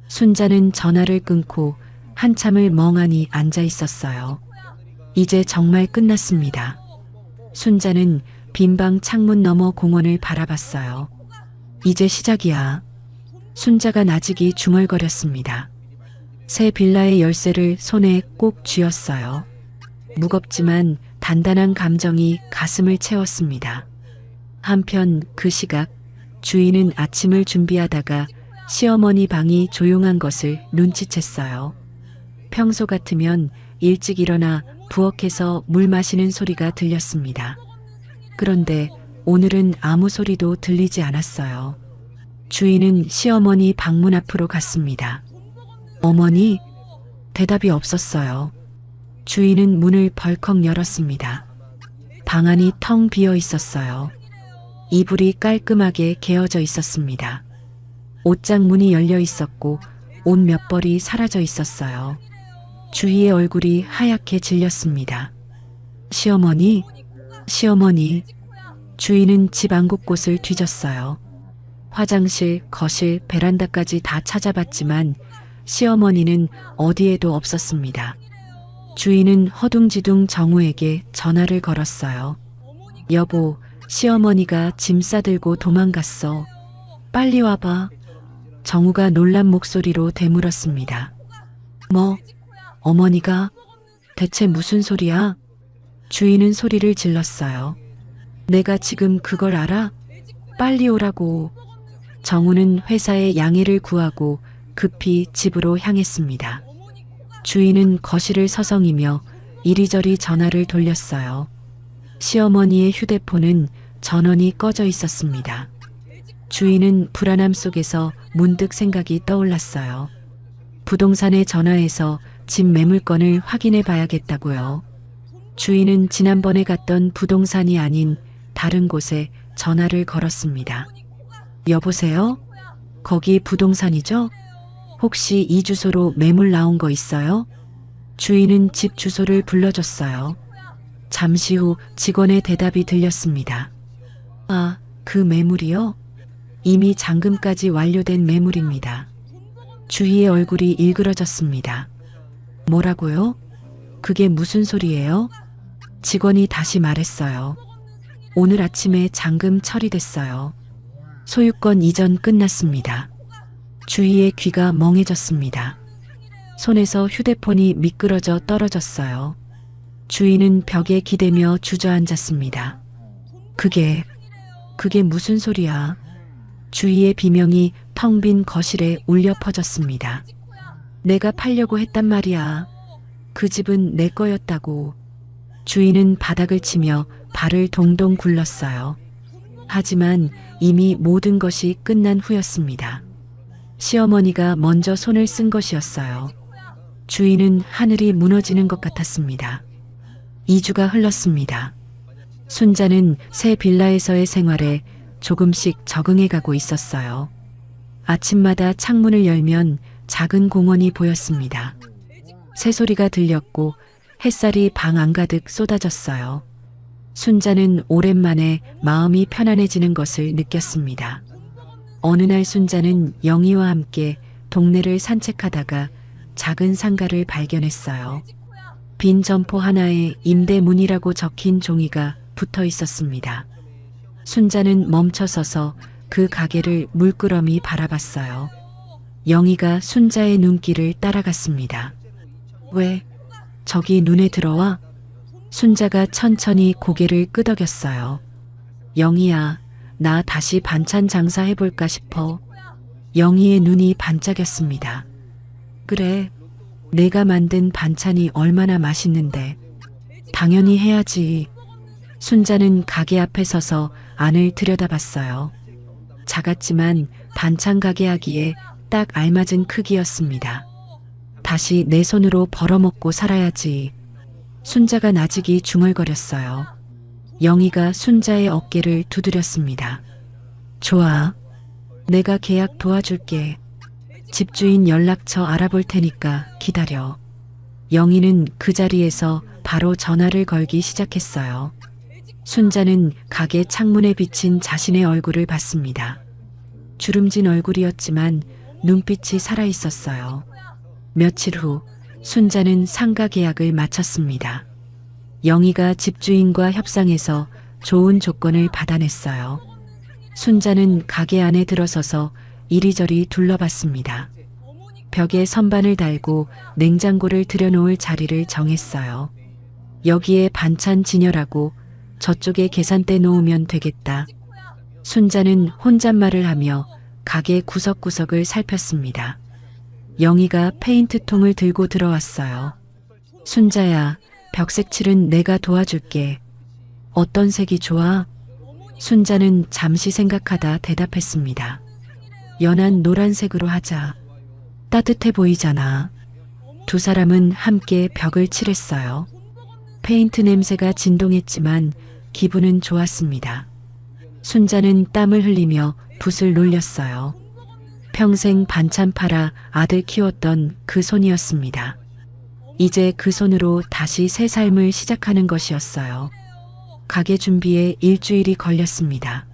순자는 전화를 끊고 한참을 멍하니 앉아 있었어요. 이제 정말 끝났습니다. 순자는 빈방 창문 너머 공원을 바라봤어요. 이제 시작이야. 순자가 나직이 중얼거렸습니다. 새 빌라의 열쇠를 손에 꼭 쥐었어요. 무겁지만 단단한 감정이 가슴을 채웠습니다. 한편 그 시각 주인은 아침을 준비하다가 시어머니 방이 조용한 것을 눈치챘어요. 평소 같으면 일찍 일어나 부엌에서 물 마시는 소리가 들렸습니다. 그런데 오늘은 아무 소리도 들리지 않았어요. 주인은 시어머니 방문 앞으로 갔습니다. 어머니, 대답이 없었어요. 주인은 문을 벌컥 열었습니다. 방 안이 텅 비어 있었어요. 이불이 깔끔하게 개어져 있었습니다. 옷장 문이 열려 있었고 옷 몇 벌이 사라져 있었어요. 주희의 얼굴이 하얗게 질렸습니다. 시어머니, 시어머니. 주인은 집 안 곳곳을 뒤졌어요. 화장실, 거실, 베란다까지 다 찾아봤지만 시어머니는 어디에도 없었습니다. 주인은 허둥지둥 정우에게 전화를 걸었어요. 여보, 시어머니가 짐 싸들고 도망갔어. 빨리 와봐. 정우가 놀란 목소리로 되물었습니다. 뭐? 어머니가? 대체 무슨 소리야? 주인은 소리를 질렀어요. 내가 지금 그걸 알아? 빨리 오라고. 정우는 회사에 양해를 구하고 급히 집으로 향했습니다. 주인은 거실을 서성이며 이리저리 전화를 돌렸어요. 시어머니의 휴대폰은 전원이 꺼져 있었습니다. 주인은 불안함 속에서 문득 생각이 떠올랐어요. 부동산에 전화해서 집 매물건을 확인해 봐야겠다고요. 주인은 지난번에 갔던 부동산이 아닌 다른 곳에 전화를 걸었습니다. 여보세요? 거기 부동산이죠? 혹시 이 주소로 매물 나온 거 있어요? 주인은 집 주소를 불러줬어요. 잠시 후 직원의 대답이 들렸습니다. 아, 그 매물이요? 이미 잔금까지 완료된 매물입니다. 주희의 얼굴이 일그러졌습니다. 뭐라고요? 그게 무슨 소리예요? 직원이 다시 말했어요. 오늘 아침에 잔금 처리됐어요. 소유권 이전 끝났습니다. 주희의 귀가 멍해졌습니다. 손에서 휴대폰이 미끄러져 떨어졌어요. 주인은 벽에 기대며 주저앉았습니다. 그게 무슨 소리야? 주희의 비명이 텅 빈 거실에 울려 퍼졌습니다. 내가 팔려고 했단 말이야. 그 집은 내 거였다고. 주인은 바닥을 치며 발을 동동 굴렀어요. 하지만 이미 모든 것이 끝난 후였습니다. 시어머니가 먼저 손을 쓴 것이었어요. 주인은 하늘이 무너지는 것 같았습니다. 2주가 흘렀습니다. 순자는 새 빌라에서의 생활에 조금씩 적응해 가고 있었어요. 아침마다 창문을 열면 작은 공원이 보였습니다. 새소리가 들렸고 햇살이 방 안가득 쏟아졌어요. 순자는 오랜만에 마음이 편안해지는 것을 느꼈습니다. 어느 날 순자는 영희와 함께 동네를 산책하다가 작은 상가를 발견했어요. 빈 점포 하나에 임대문이라고 적힌 종이가 붙어 있었습니다. 순자는 멈춰서서 그 가게를 물끄러미 바라봤어요. 영희가 순자의 눈길을 따라갔습니다. 왜? 저기 눈에 들어와? 순자가 천천히 고개를 끄덕였어요. 영희야, 나 다시 반찬 장사 해볼까 싶어. 영희의 눈이 반짝였습니다. 그래, 내가 만든 반찬이 얼마나 맛있는데. 당연히 해야지. 순자는 가게 앞에 서서 안을 들여다봤어요. 작았지만 반찬 가게 하기에 딱 알맞은 크기였습니다. 다시 내 손으로 벌어먹고 살아야지. 순자가 나직이 중얼거렸어요. 영희가 순자의 어깨를 두드렸습니다. 좋아. 내가 계약 도와줄게. 집주인 연락처 알아볼 테니까 기다려. 영희는 그 자리에서 바로 전화를 걸기 시작했어요. 순자는 가게 창문에 비친 자신의 얼굴을 봤습니다. 주름진 얼굴이었지만 눈빛이 살아있었어요. 며칠 후 순자는 상가 계약을 마쳤습니다. 영희가 집주인과 협상해서 좋은 조건을 받아냈어요. 순자는 가게 안에 들어서서 이리저리 둘러봤습니다. 벽에 선반을 달고 냉장고를 들여놓을 자리를 정했어요. 여기에 반찬 진열하고 저쪽에 계산대 놓으면 되겠다. 순자는 혼잣말을 하며 가게 구석구석을 살폈습니다. 영희가 페인트통을 들고 들어왔어요. 순자야, 벽색칠은 내가 도와줄게. 어떤 색이 좋아? 순자는 잠시 생각하다 대답했습니다. 연한 노란색으로 하자. 따뜻해 보이잖아. 두 사람은 함께 벽을 칠했어요. 페인트 냄새가 진동했지만 기분은 좋았습니다. 순자는 땀을 흘리며 붓을 놀렸어요. 평생 반찬 팔아 아들 키웠던 그 손이었습니다. 이제 그 손으로 다시 새 삶을 시작하는 것이었어요. 가게 준비에 일주일이 걸렸습니다.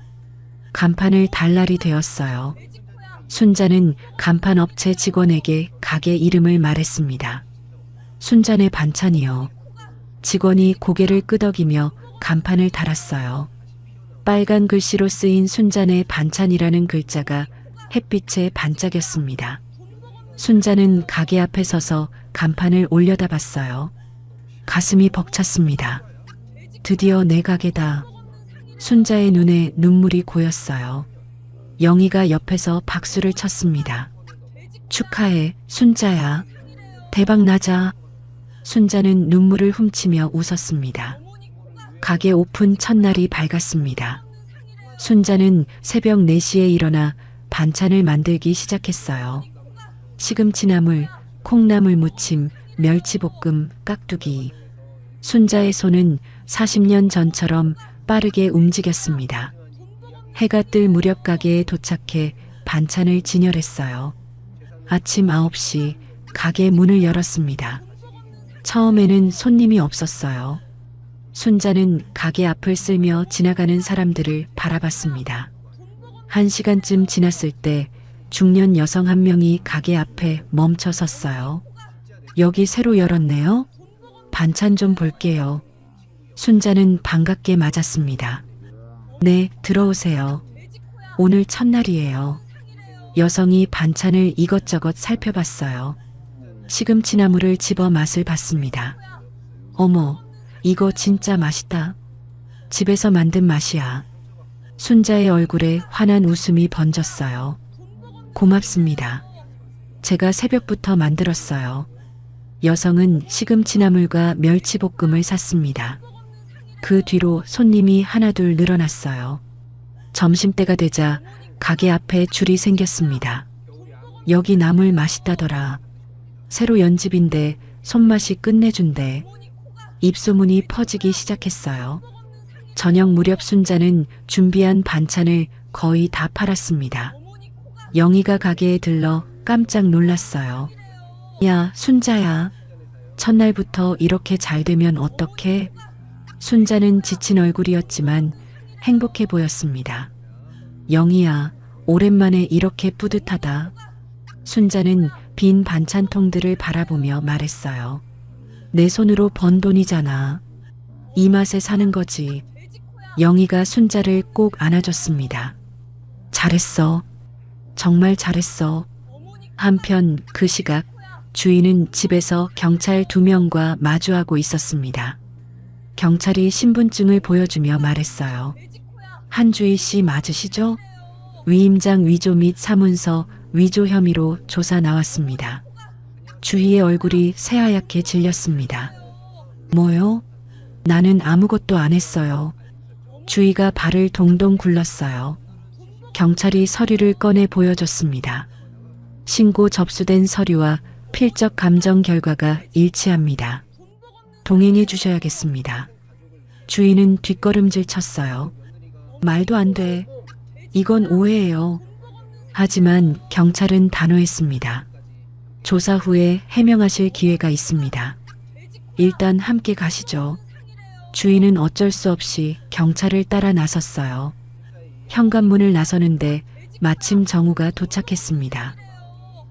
간판을 달 날이 되었어요. 순자는 간판 업체 직원에게 가게 이름을 말했습니다. 순자네 반찬이요. 직원이 고개를 끄덕이며 간판을 달았어요. 빨간 글씨로 쓰인 순자네 반찬이라는 글자가 햇빛에 반짝였습니다. 순자는 가게 앞에 서서 간판을 올려다봤어요. 가슴이 벅찼습니다. 드디어 내 가게다. 순자의 눈에 눈물이 고였어요. 영희가 옆에서 박수를 쳤습니다. 축하해, 순자야. 대박 나자. 순자는 눈물을 훔치며 웃었습니다. 가게 오픈 첫날이 밝았습니다. 순자는 새벽 4시에 일어나 반찬을 만들기 시작했어요. 시금치나물, 콩나물 무침, 멸치볶음, 깍두기. 순자의 손은 40년 전처럼 빠르게 움직였습니다. 해가 뜰 무렵 가게에 도착해 반찬을 진열했어요. 아침 9시 가게 문을 열었습니다. 처음에는 손님이 없었어요. 순자는 가게 앞을 쓸며 지나가는 사람들을 바라봤습니다. 1시간쯤 지났을 때 중년 여성 한 명이 가게 앞에 멈춰 섰어요. 여기 새로 열었네요. 반찬 좀 볼게요. 순자는 반갑게 맞았습니다. 네, 들어오세요. 오늘 첫날이에요. 여성이 반찬을 이것저것 살펴봤어요. 시금치나물을 집어 맛을 봤습니다. 어머, 이거 진짜 맛있다. 집에서 만든 맛이야. 순자의 얼굴에 환한 웃음이 번졌어요. 고맙습니다. 제가 새벽부터 만들었어요. 여성은 시금치나물과 멸치볶음을 샀습니다. 그 뒤로 손님이 하나둘 늘어났어요. 점심때가 되자 가게 앞에 줄이 생겼습니다. 여기 나물 맛있다더라. 새로 연 집인데 손맛이 끝내준대. 입소문이 퍼지기 시작했어요. 저녁 무렵 순자는 준비한 반찬을 거의 다 팔았습니다. 영희가 가게에 들러 깜짝 놀랐어요. 야, 순자야. 첫날부터 이렇게 잘 되면 어떡해? 순자는 지친 얼굴이었지만 행복해 보였습니다. 영희야, 오랜만에 이렇게 뿌듯하다. 순자는 빈 반찬통들을 바라보며 말했어요. 내 손으로 번 돈이잖아. 이 맛에 사는 거지. 영희가 순자를 꼭 안아줬습니다. 잘했어. 정말 잘했어. 한편 그 시각 주인은 집에서 경찰 2명과 마주하고 있었습니다. 경찰이 신분증을 보여주며 말했어요. 한주희 씨 맞으시죠? 위임장 위조 및 사문서 위조 혐의로 조사 나왔습니다. 주희의 얼굴이 새하얗게 질렸습니다. 뭐요? 나는 아무것도 안 했어요. 주희가 발을 동동 굴렀어요. 경찰이 서류를 꺼내 보여줬습니다. 신고 접수된 서류와 필적 감정 결과가 일치합니다. 동행해 주셔야겠습니다. 주인은 뒷걸음질 쳤어요. 말도 안 돼. 이건 오해예요. 하지만 경찰은 단호했습니다. 조사 후에 해명하실 기회가 있습니다. 일단 함께 가시죠. 주인은 어쩔 수 없이 경찰을 따라 나섰어요. 현관문을 나서는데 마침 정우가 도착했습니다.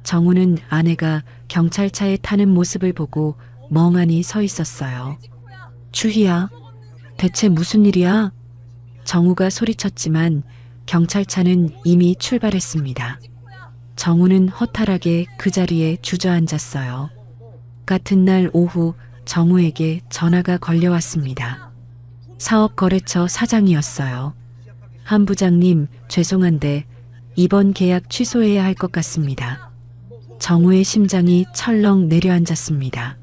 정우는 아내가 경찰차에 타는 모습을 보고 멍하니 서 있었어요. 주희야, 대체 무슨 일이야? 정우가 소리쳤지만 경찰차는 이미 출발했습니다. 정우는 허탈하게 그 자리에 주저앉았어요. 같은 날 오후 정우에게 전화가 걸려왔습니다. 사업거래처 사장이었어요. 한 부장님, 죄송한데 이번 계약 취소해야 할 것 같습니다. 정우의 심장이 철렁 내려앉았습니다.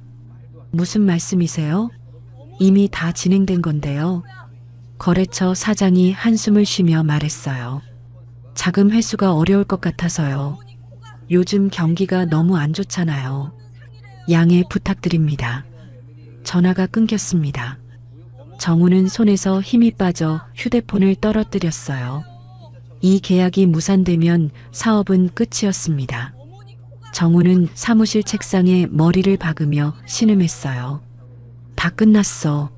무슨 말씀이세요? 이미 다 진행된 건데요. 거래처 사장이 한숨을 쉬며 말했어요. 자금 회수가 어려울 것 같아서요. 요즘 경기가 너무 안 좋잖아요. 양해 부탁드립니다. 전화가 끊겼습니다. 정우는 손에서 힘이 빠져 휴대폰을 떨어뜨렸어요. 이 계약이 무산되면 사업은 끝이었습니다. 정우는 사무실 책상에 머리를 박으며 신음했어요. 다 끝났어.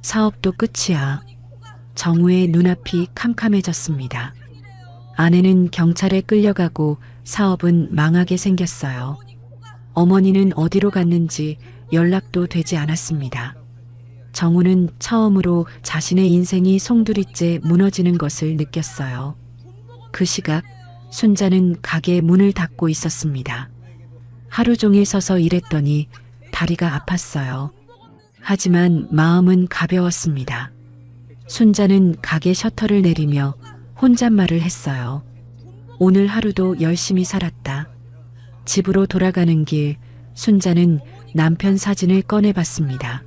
사업도 끝이야. 정우의 눈앞이 캄캄해졌습니다. 아내는 경찰에 끌려가고 사업은 망하게 생겼어요. 어머니는 어디로 갔는지 연락도 되지 않았습니다. 정우는 처음으로 자신의 인생이 송두리째 무너지는 것을 느꼈어요. 그 시각 순자는 가게 문을 닫고 있었습니다. 하루 종일 서서 일했더니 다리가 아팠어요. 하지만 마음은 가벼웠습니다. 순자는 가게 셔터를 내리며 혼잣말을 했어요. 오늘 하루도 열심히 살았다. 집으로 돌아가는 길 순자는 남편 사진을 꺼내봤습니다.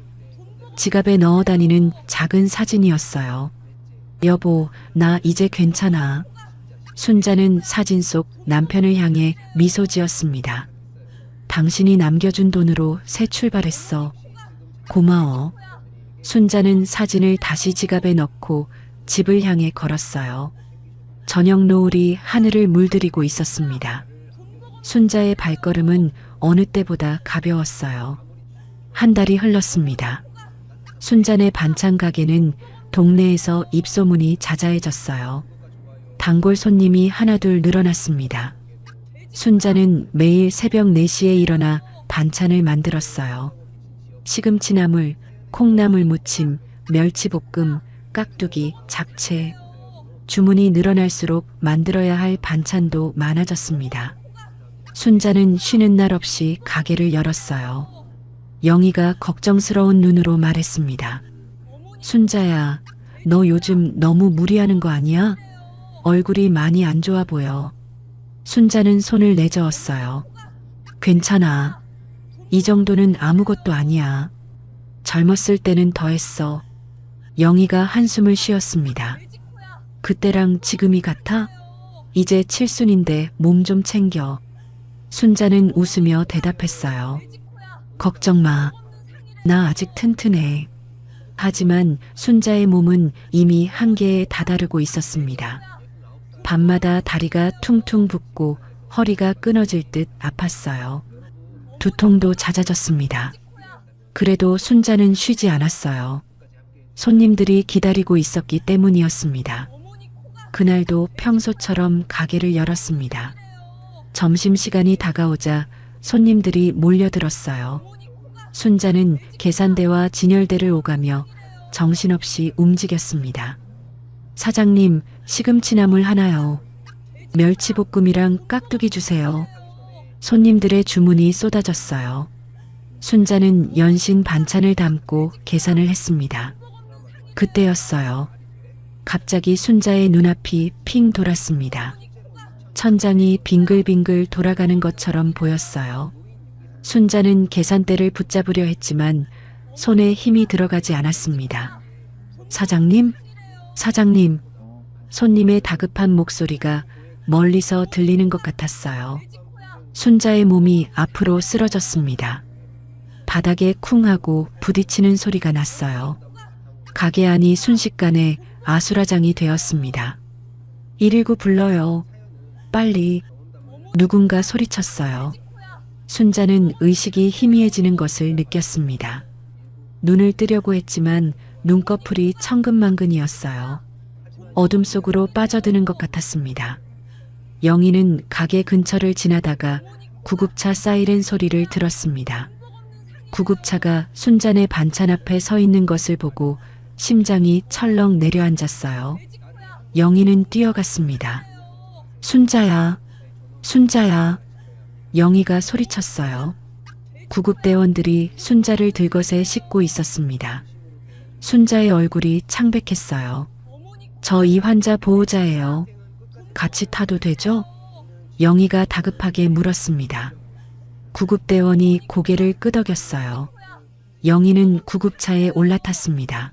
지갑에 넣어 다니는 작은 사진이었어요. 여보, 나 이제 괜찮아. 순자는 사진 속 남편을 향해 미소 지었습니다. 당신이 남겨준 돈으로 새 출발했어. 고마워. 순자는 사진을 다시 지갑에 넣고 집을 향해 걸었어요. 저녁 노을이 하늘을 물들이고 있었습니다. 순자의 발걸음은 어느 때보다 가벼웠어요. 한 달이 흘렀습니다. 순자네 반찬 가게는 동네에서 입소문이 자자해졌어요. 단골 손님이 하나둘 늘어났습니다. 순자는 매일 새벽 4시에 일어나 반찬을 만들었어요. 시금치나물, 콩나물 무침, 멸치볶음, 깍두기, 잡채. 주문이 늘어날수록 만들어야 할 반찬도 많아졌습니다. 순자는 쉬는 날 없이 가게를 열었어요. 영희가 걱정스러운 눈으로 말했습니다. 순자야, 너 요즘 너무 무리하는 거 아니야? 얼굴이 많이 안 좋아 보여. 순자는 손을 내저었어요. 괜찮아. 이 정도는 아무것도 아니야. 젊었을 때는 더했어. 영희가 한숨을 쉬었습니다. 그때랑 지금이 같아? 이제 칠순인데 몸 좀 챙겨. 순자는 웃으며 대답했어요. 걱정 마. 나 아직 튼튼해. 하지만 순자의 몸은 이미 한계에 다다르고 있었습니다. 밤마다 다리가 퉁퉁 붓고 허리가 끊어질 듯 아팠어요. 두통도 잦아졌습니다. 그래도 순자는 쉬지 않았어요. 손님들이 기다리고 있었기 때문이었습니다. 그날도 평소처럼 가게를 열었습니다. 점심시간이 다가오자 손님들이 몰려들었어요. 순자는 계산대와 진열대를 오가며 정신없이 움직였습니다. 사장님, 시금치나물 하나요. 멸치볶음이랑 깍두기 주세요. 손님들의 주문이 쏟아졌어요. 순자는 연신 반찬을 담고 계산을 했습니다. 그때였어요. 갑자기 순자의 눈앞이 핑 돌았습니다. 천장이 빙글빙글 돌아가는 것처럼 보였어요. 순자는 계산대를 붙잡으려 했지만 손에 힘이 들어가지 않았습니다. 사장님? 사장님! 손님의 다급한 목소리가 멀리서 들리는 것 같았어요. 순자의 몸이 앞으로 쓰러졌습니다. 바닥에 쿵 하고 부딪히는 소리가 났어요. 가게 안이 순식간에 아수라장이 되었습니다. 119 불러요. 빨리. 누군가 소리쳤어요. 순자는 의식이 희미해지는 것을 느꼈습니다. 눈을 뜨려고 했지만 눈꺼풀이 천근만근이었어요. 어둠 속으로 빠져드는 것 같았습니다. 영희는 가게 근처를 지나다가 구급차 사이렌 소리를 들었습니다. 구급차가 순자네 반찬 앞에 서 있는 것을 보고 심장이 철렁 내려앉았어요. 영희는 뛰어갔습니다. 순자야, 순자야. 영희가 소리쳤어요. 구급대원들이 순자를 들것에 싣고 있었습니다. 순자의 얼굴이 창백했어요. 저 이 환자 보호자예요. 같이 타도 되죠? 영희가 다급하게 물었습니다. 구급대원이 고개를 끄덕였어요. 영희는 구급차에 올라탔습니다.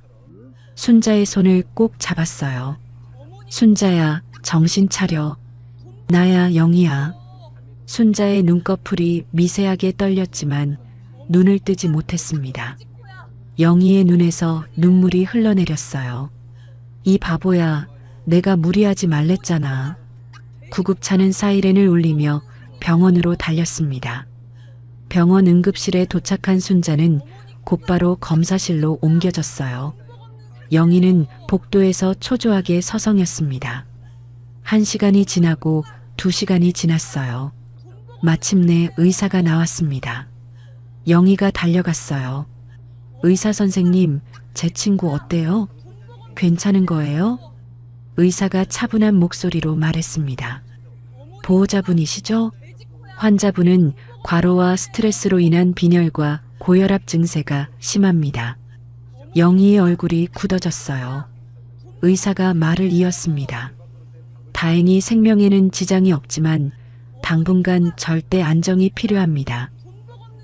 순자의 손을 꼭 잡았어요. 순자야, 정신 차려. 나야, 영희야. 순자의 눈꺼풀이 미세하게 떨렸지만 눈을 뜨지 못했습니다. 영희의 눈에서 눈물이 흘러내렸어요. 이 바보야, 내가 무리하지 말랬잖아. 구급차는 사이렌을 울리며 병원으로 달렸습니다. 병원 응급실에 도착한 순자는 곧바로 검사실로 옮겨졌어요. 영희는 복도에서 초조하게 서성였습니다. 1시간이 지나고 2시간이 지났어요. 마침내 의사가 나왔습니다. 영희가 달려갔어요. 의사 선생님, 제 친구 어때요? 괜찮은 거예요? 의사가 차분한 목소리로 말했습니다. 보호자분이시죠? 환자분은 과로와 스트레스로 인한 빈혈과 고혈압 증세가 심합니다. 영희의 얼굴이 굳어졌어요. 의사가 말을 이었습니다. 다행히 생명에는 지장이 없지만 당분간 절대 안정이 필요합니다.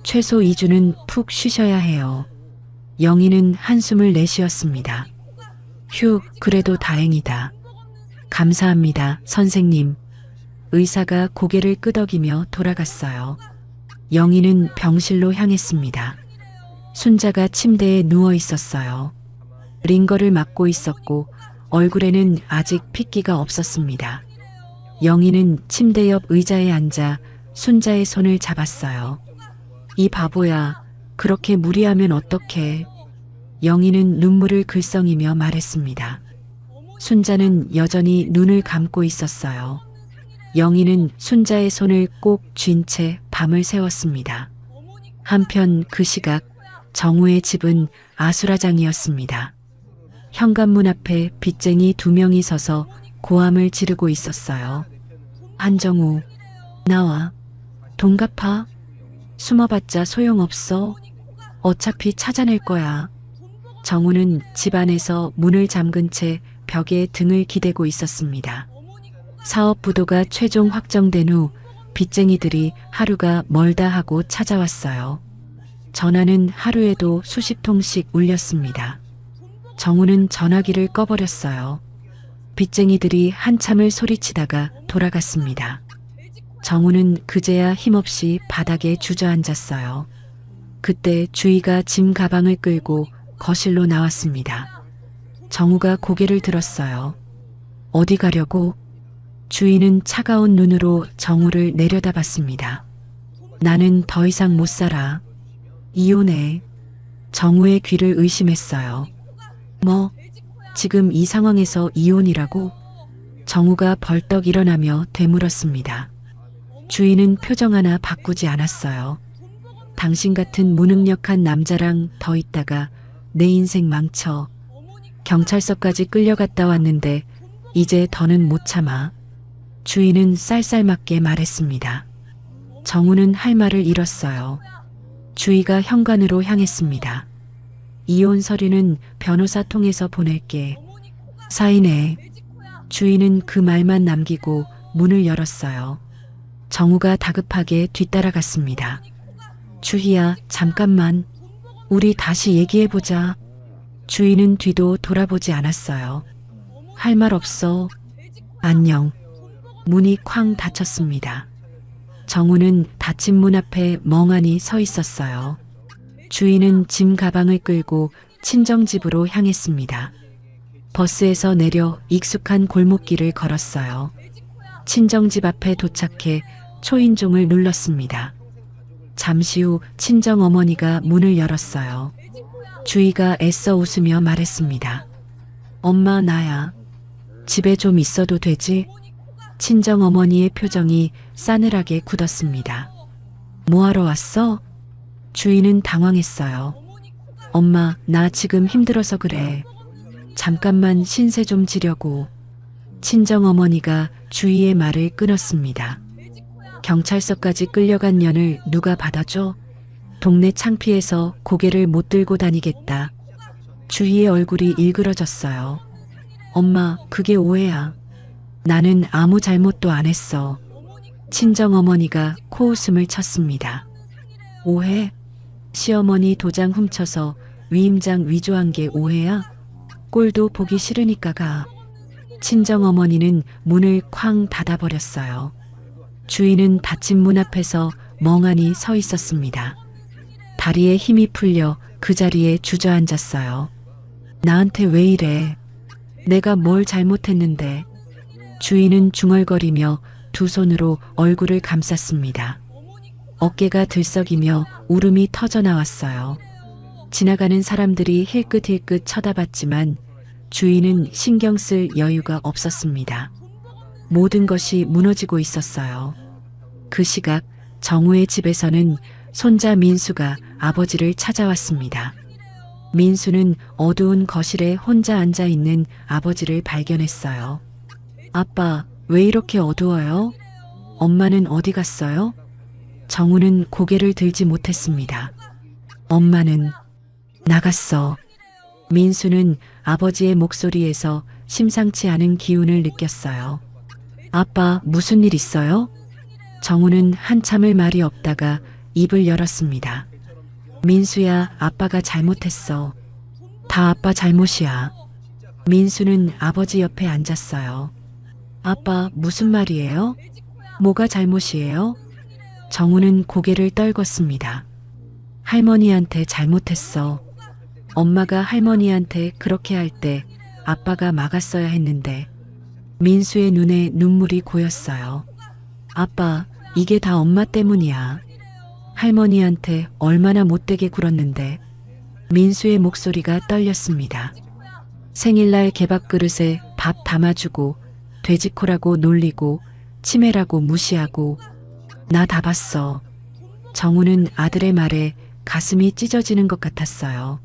최소 2주는 푹 쉬셔야 해요. 영희는 한숨을 내쉬었습니다. 휴, 그래도 다행이다. 감사합니다, 선생님. 의사가 고개를 끄덕이며 돌아갔어요. 영희는 병실로 향했습니다. 순자가 침대에 누워 있었어요. 링거를 맞고 있었고 얼굴에는 아직 핏기가 없었습니다. 영희는 침대 옆 의자에 앉아 순자의 손을 잡았어요. 이 바보야, 그렇게 무리하면 어떡해. 영희는 눈물을 글썽이며 말했습니다. 순자는 여전히 눈을 감고 있었어요. 영희는 순자의 손을 꼭 쥔 채 밤을 새웠습니다. 한편 그 시각 정우의 집은 아수라장이었습니다. 현관문 앞에 빚쟁이 2명이 서서 고함을 지르고 있었어요. 한정우, 나와. 돈 갚아. 숨어봤자 소용없어. 어차피 찾아낼 거야. 정우는 집 안에서 문을 잠근 채 벽에 등을 기대고 있었습니다. 사업 부도가 최종 확정된 후 빚쟁이들이 하루가 멀다 하고 찾아왔어요. 전화는 하루에도 수십 통씩 울렸습니다. 정우는 전화기를 꺼버렸어요. 빚쟁이들이 한참을 소리치다가 돌아갔습니다. 정우는 그제야 힘없이 바닥에 주저앉았어요. 그때 주희가 짐 가방을 끌고 거실로 나왔습니다. 정우가 고개를 들었어요. 어디 가려고? 주희는 차가운 눈으로 정우를 내려다봤습니다. 나는 더 이상 못 살아. 이혼해. 정우의 귀를 의심했어요. 뭐? 지금 이 상황에서 이혼이라고? 정우가 벌떡 일어나며 되물었습니다. 주희는 표정 하나 바꾸지 않았어요. 당신 같은 무능력한 남자랑 더 있다가 내 인생 망쳐. 경찰서까지 끌려갔다 왔는데 이제 더는 못 참아. 주희는 쌀쌀맞게 말했습니다. 정우는 할 말을 잃었어요. 주희가 현관으로 향했습니다. 이혼 서류는 변호사 통해서 보낼게. 사인해. 주희는 그 말만 남기고 문을 열었어요. 정우가 다급하게 뒤따라갔습니다. 주희야, 잠깐만. 우리 다시 얘기해보자. 주희는 뒤도 돌아보지 않았어요. 할 말 없어. 안녕. 문이 쾅 닫혔습니다. 정우는 닫힌 문 앞에 멍하니 서 있었어요. 주희는 짐 가방을 끌고 친정집으로 향했습니다. 버스에서 내려 익숙한 골목길을 걸었어요. 친정집 앞에 도착해 초인종을 눌렀습니다. 잠시 후 친정어머니가 문을 열었어요. 주희가 애써 웃으며 말했습니다. 엄마, 나야. 집에 좀 있어도 되지? 친정어머니의 표정이 싸늘하게 굳었습니다. 뭐하러 왔어? 주희는 당황했어요. 엄마, 나 지금 힘들어서 그래. 잠깐만 신세 좀 지려고. 친정어머니가 주희의 말을 끊었습니다. 경찰서까지 끌려간 년을 누가 받아줘? 동네 창피해서 고개를 못 들고 다니겠다. 주희의 얼굴이 일그러졌어요. 엄마, 그게 오해야. 나는 아무 잘못도 안 했어. 친정어머니가 코웃음을 쳤습니다. 오해? 시어머니 도장 훔쳐서 위임장 위조한 게 오해야? 꼴도 보기 싫으니까 가. 친정어머니는 문을 쾅 닫아버렸어요. 주인은 닫힌 문 앞에서 멍하니 서 있었습니다. 다리에 힘이 풀려 그 자리에 주저앉았어요. 나한테 왜 이래? 내가 뭘 잘못했는데? 주인은 중얼거리며 두 손으로 얼굴을 감쌌습니다. 어깨가 들썩이며 울음이 터져 나왔어요. 지나가는 사람들이 힐끗힐끗 쳐다봤지만 주인은 신경 쓸 여유가 없었습니다. 모든 것이 무너지고 있었어요. 그 시각 정우의 집에서는 손자 민수가 아버지를 찾아왔습니다. 민수는 어두운 거실에 혼자 앉아 있는 아버지를 발견했어요. 아빠, 왜 이렇게 어두워요? 엄마는 어디 갔어요? 정우는 고개를 들지 못했습니다. 엄마는 나갔어. 민수는 아버지의 목소리에서 심상치 않은 기운을 느꼈어요. 아빠, 무슨 일 있어요? 정우는 한참을 말이 없다가 입을 열었습니다. 민수야, 아빠가 잘못했어. 다 아빠 잘못이야. 민수는 아버지 옆에 앉았어요. 아빠, 무슨 말이에요? 뭐가 잘못이에요? 정우는 고개를 떨궜습니다. 할머니한테 잘못했어. 엄마가 할머니한테 그렇게 할 때 아빠가 막았어야 했는데. 민수의 눈에 눈물이 고였어요. 아빠, 이게 다 엄마 때문이야. 할머니한테 얼마나 못되게 굴었는데. 민수의 목소리가 떨렸습니다. 생일날 개밥그릇에 밥 담아주고 돼지코라고 놀리고 치매라고 무시하고 나 다 봤어. 정우는 아들의 말에 가슴이 찢어지는 것 같았어요.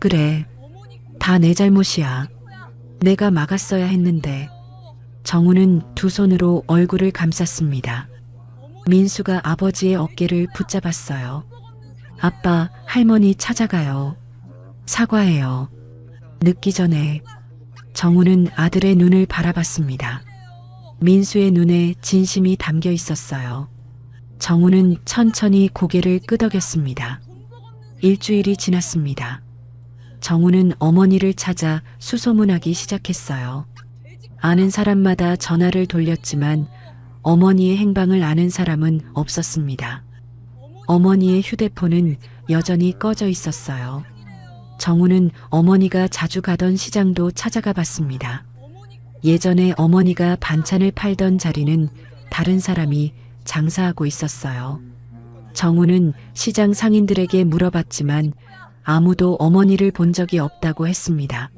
그래, 다 내 잘못이야. 내가 막았어야 했는데. 정우는 두 손으로 얼굴을 감쌌습니다. 민수가 아버지의 어깨를 붙잡았어요. 아빠, 할머니 찾아가요. 사과해요. 늦기 전에. 정우는 아들의 눈을 바라봤습니다. 민수의 눈에 진심이 담겨 있었어요. 정우는 천천히 고개를 끄덕였습니다. 일주일이 지났습니다. 정우는 어머니를 찾아 수소문하기 시작했어요. 아는 사람마다 전화를 돌렸지만 어머니의 행방을 아는 사람은 없었습니다. 어머니의 휴대폰은 여전히 꺼져 있었어요. 정우는 어머니가 자주 가던 시장도 찾아가 봤습니다. 예전에 어머니가 반찬을 팔던 자리는 다른 사람이 장사하고 있었어요. 정우는 시장 상인들에게 물어봤지만 아무도 어머니를 본 적이 없다고 했습니다.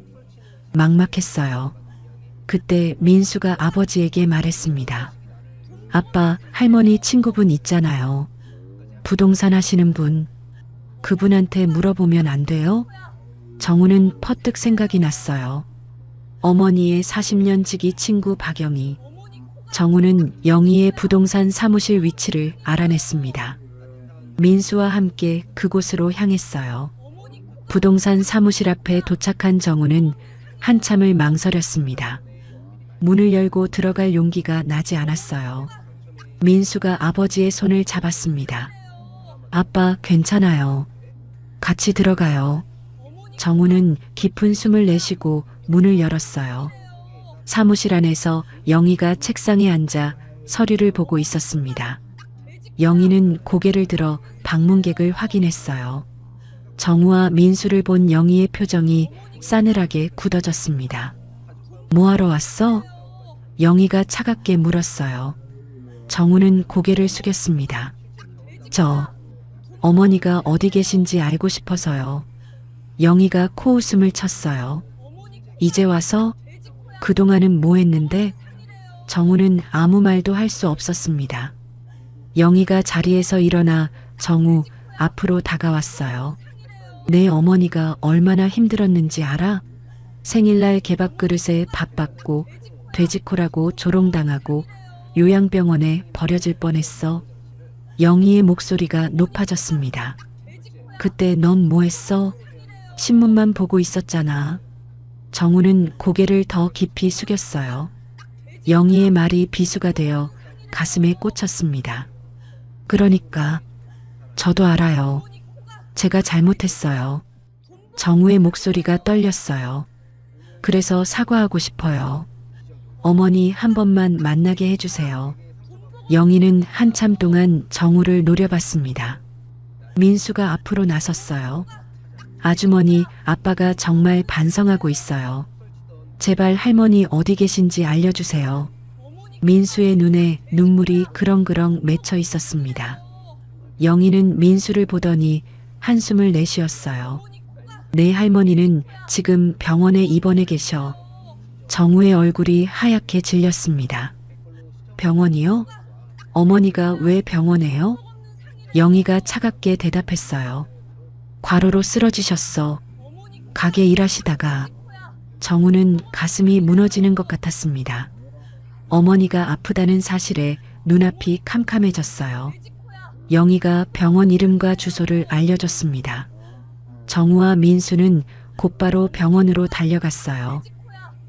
막막했어요. 그때 민수가 아버지에게 말했습니다. 아빠, 할머니 친구분 있잖아요. 부동산 하시는 분. 그분한테 물어보면 안 돼요? 정우는 퍼뜩 생각이 났어요. 어머니의 40년 지기 친구 박영희. 정우는 영희의 부동산 사무실 위치를 알아냈습니다. 민수와 함께 그곳으로 향했어요. 부동산 사무실 앞에 도착한 정우는 한참을 망설였습니다. 문을 열고 들어갈 용기가 나지 않았어요. 민수가 아버지의 손을 잡았습니다. 아빠, 괜찮아요. 같이 들어가요. 정우는 깊은 숨을 내쉬고 문을 열었어요. 사무실 안에서 영희가 책상에 앉아 서류를 보고 있었습니다. 영희는 고개를 들어 방문객을 확인했어요. 정우와 민수를 본 영희의 표정이 싸늘하게 굳어졌습니다. 뭐하러 왔어? 영희가 차갑게 물었어요. 정우는 고개를 숙였습니다. 어머니가 어디 계신지 알고 싶어서요. 영희가 코웃음을 쳤어요. 이제 와서? 그동안은 뭐 했는데? 정우는 아무 말도 할 수 없었습니다. 영희가 자리에서 일어나 정우 앞으로 다가왔어요. 내 어머니가 얼마나 힘들었는지 알아? 생일날 개밥그릇에 밥 받고 돼지코라고 조롱당하고 요양병원에 버려질 뻔했어. 영희의 목소리가 높아졌습니다. 그때 넌 뭐 했어? 신문만 보고 있었잖아. 정우는 고개를 더 깊이 숙였어요. 영희의 말이 비수가 되어 가슴에 꽂혔습니다. 그러니까 저도 알아요. 제가 잘못했어요. 정우의 목소리가 떨렸어요. 그래서 사과하고 싶어요. 어머니 한 번만 만나게 해주세요. 영희는 한참 동안 정우를 노려봤습니다. 민수가 앞으로 나섰어요. 아주머니, 아빠가 정말 반성하고 있어요. 제발 할머니 어디 계신지 알려주세요. 민수의 눈에 눈물이 그렁그렁 맺혀 있었습니다. 영희는 민수를 보더니 한숨을 내쉬었어요. 내 할머니는 지금 병원에 입원해 계셔. 정우의 얼굴이 하얗게 질렸습니다. 병원이요? 어머니가 왜 병원에요? 영희가 차갑게 대답했어요. 과로로 쓰러지셨어. 가게 일하시다가. 정우는 가슴이 무너지는 것 같았습니다. 어머니가 아프다는 사실에 눈앞이 캄캄해졌어요. 영희가 병원 이름과 주소를 알려줬습니다. 정우와 민수는 곧바로 병원으로 달려갔어요.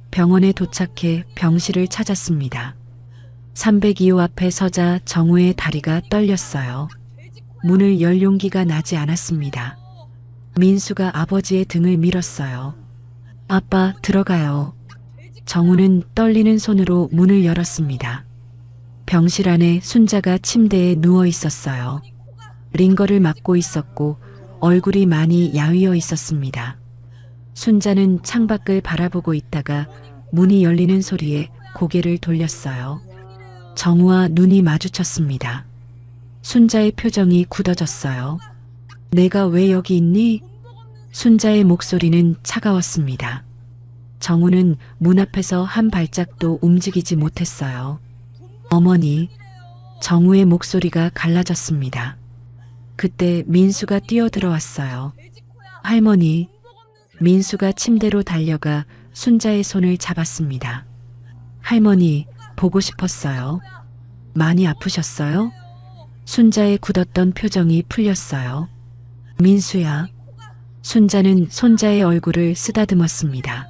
병원에 도착해 병실을 찾았습니다. 302호 앞에 서자 정우의 다리가 떨렸어요. 문을 열 용기가 나지 않았습니다. 민수가 아버지의 등을 밀었어요. 아빠, 들어가요. 정우는 떨리는 손으로 문을 열었습니다. 병실 안에 순자가 침대에 누워 있었어요. 링거를 맞고 있었고 얼굴이 많이 야위어 있었습니다. 순자는 창밖을 바라보고 있다가 문이 열리는 소리에 고개를 돌렸어요. 정우와 눈이 마주쳤습니다. 순자의 표정이 굳어졌어요. 내가 왜 여기 있니? 순자의 목소리는 차가웠습니다. 정우는 문 앞에서 한 발짝도 움직이지 못했어요. 어머니, 정우의 목소리가 갈라졌습니다. 그때 민수가 뛰어들어왔어요. 할머니, 민수가 침대로 달려가 순자의 손을 잡았습니다. 할머니, 보고 싶었어요. 많이 아프셨어요? 순자의 굳었던 표정이 풀렸어요. 민수야. 순자는 손자의 얼굴을 쓰다듬었습니다.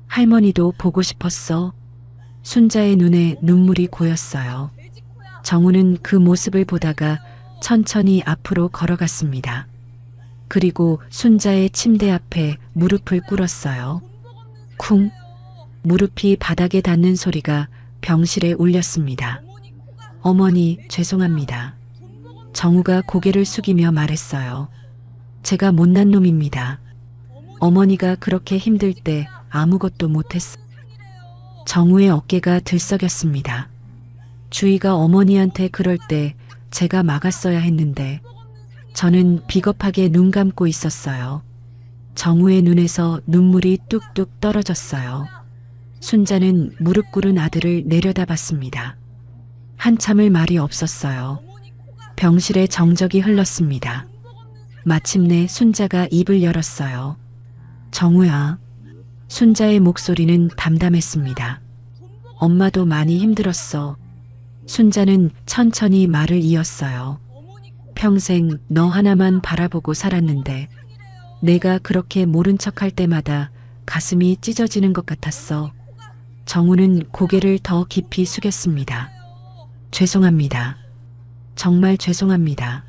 할머니도 보고 싶었어. 순자의 눈에 눈물이 고였어요. 정우는 그 모습을 보다가 천천히 앞으로 걸어갔습니다. 그리고 순자의 침대 앞에 무릎을 꿇었어요. 쿵! 무릎이 바닥에 닿는 소리가 병실에 울렸습니다. 어머니, 죄송합니다. 정우가 고개를 숙이며 말했어요. 제가 못난 놈입니다. 어머니가 그렇게 힘들 때 아무것도 못했어요. 정우의 어깨가 들썩였습니다. 주희가 어머니한테 그럴 때 제가 막았어야 했는데 저는 비겁하게 눈 감고 있었어요. 정우의 눈에서 눈물이 뚝뚝 떨어졌어요. 순자는 무릎 꿇은 아들을 내려다봤습니다. 한참을 말이 없었어요. 병실에 정적이 흘렀습니다. 마침내 순자가 입을 열었어요. 정우야. 순자의 목소리는 담담했습니다. 엄마도 많이 힘들었어. 순자는 천천히 말을 이었어요. 평생 너 하나만 바라보고 살았는데 내가 그렇게 모른 척할 때마다 가슴이 찢어지는 것 같았어. 정우는 고개를 더 깊이 숙였습니다. 죄송합니다. 정말 죄송합니다.